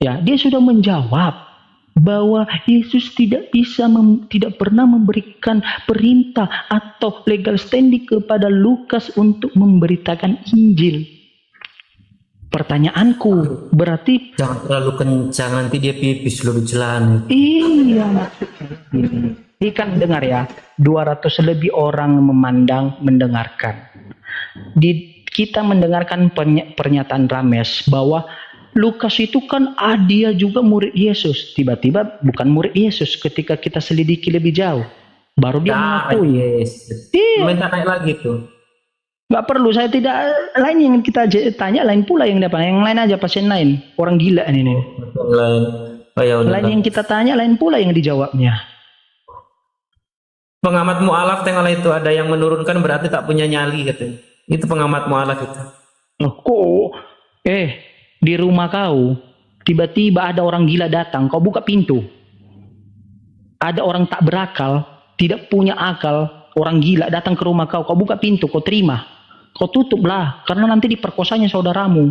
Ya, dia sudah menjawab bahwa Yesus tidak pernah memberikan perintah atau legal standing kepada Lukas untuk memberitakan Injil. Pertanyaanku, berarti Jangan terlalu kencang, nanti dia pipis lebih jalan. iya maksudnya gini. Ini kan dengar ya, 200 lebih orang mendengarkan. Kita mendengarkan pernyataan Rames bahwa Lukas itu kan dia juga murid Yesus. Tiba-tiba bukan murid Yesus ketika kita selidiki lebih jauh. Baru dia mengakui. Yesus. Iya. Minta naik lagi tuh. Nggak perlu, saya tidak. Lain yang kita tanya, lain pula yang dapat. Yang lain aja pasien lain. Orang gila ini. Lain. Oh, ya udah. Lain yang kita tanya, lain pula yang dijawabnya. Pengamat mu'alaf tengok itu ada yang menurunkan berarti tak punya nyali katanya. Itu pengamat mu'alaf itu. Loh, kok? Di rumah kau, tiba-tiba ada orang gila datang, kau buka pintu. Ada orang tak berakal, tidak punya akal, orang gila datang ke rumah kau buka pintu, kau terima, kau tutuplah, karena nanti diperkosanya saudaramu.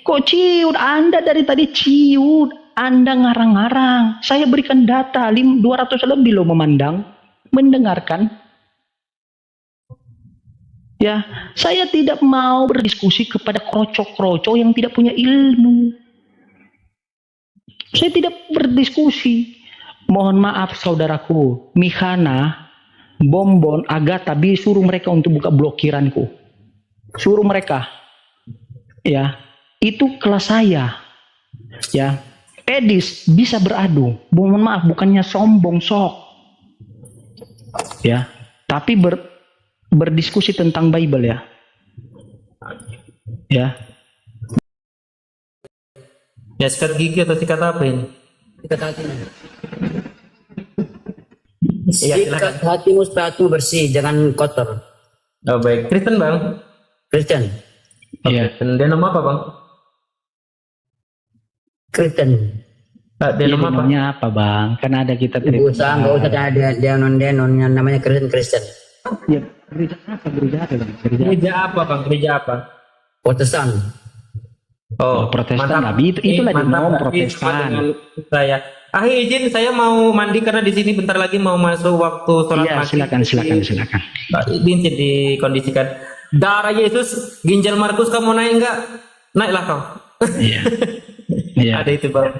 Kok ciut? Anda dari tadi ciut, Anda ngarang-ngarang. Saya berikan data 200 lebih loh memandang, mendengarkan. Ya, saya tidak mau berdiskusi kepada kroco-kroco yang tidak punya ilmu. Saya tidak berdiskusi. Mohon maaf saudaraku, Mihana, Bombon, Agatha, suruh mereka untuk buka blokiranku. Suruh mereka. Ya, itu kelas saya. Ya, Edis bisa beradu. Mohon maaf, bukannya sombong sok. Ya, tapi berdiskusi tentang Bible ya. Ya. Ya, sikat gigi atau sikat apa ini? Sikat hatimu. Iya, silakan. Sikat hatimu supaya hatimu bersih, jangan kotor. Oh baik, Kristen bang. Kristen. Iya. Dan dia nama apa bang? Kristen. Dia Iya, nama apa? namanya apa bang? Kan ada kita Nggak usah ada denon yang namanya Kristen. Ya, gereja apa? Gereja apa? Gereja apa bang? Gereja apa? Protestan. Oh, Protestan Nabi itulah di mantap, nom berarti Protestan. dengan saya. Izin saya mau mandi karena di sini bentar lagi mau masuk waktu sholat Iya, maghrib. silakan. Izin dikondisikan. Darah Yesus, ginjal Markus kamu naik enggak? Naiklah kau. Iya. Iya. Ada itu bang.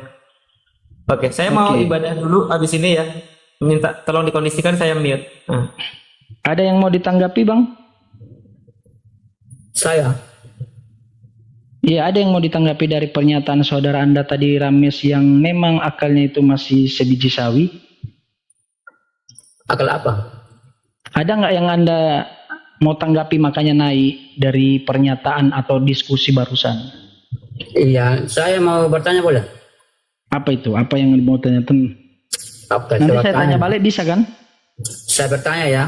Oke, saya mau ibadah dulu abis ini ya. Minta tolong dikondisikan, saya mute. Nah. Ada yang mau ditanggapi bang? Saya. Iya, ada yang mau ditanggapi dari pernyataan saudara Anda tadi Rames yang memang akalnya itu masih sebiji sawi? Akal apa? Ada nggak yang Anda mau tanggapi makanya naik dari pernyataan atau diskusi barusan? Iya, saya mau bertanya boleh? Apa itu? Apa yang mau tanya? Apa? Nanti saya tanya balik bisa kan? Saya bertanya ya.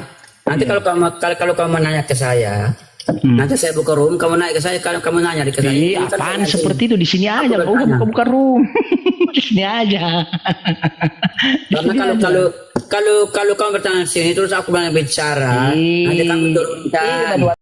Nanti kalau kamu nanya ke saya, nanti saya buka room, kamu naik ke saya, kalau kamu nanya ke saya. Ih, apaan seperti itu? Di sini aja. Kau udah buka room. Di sini aja. Karena kalau kamu bertanya di sini terus aku banyak bicara, nanti kamu turunkan.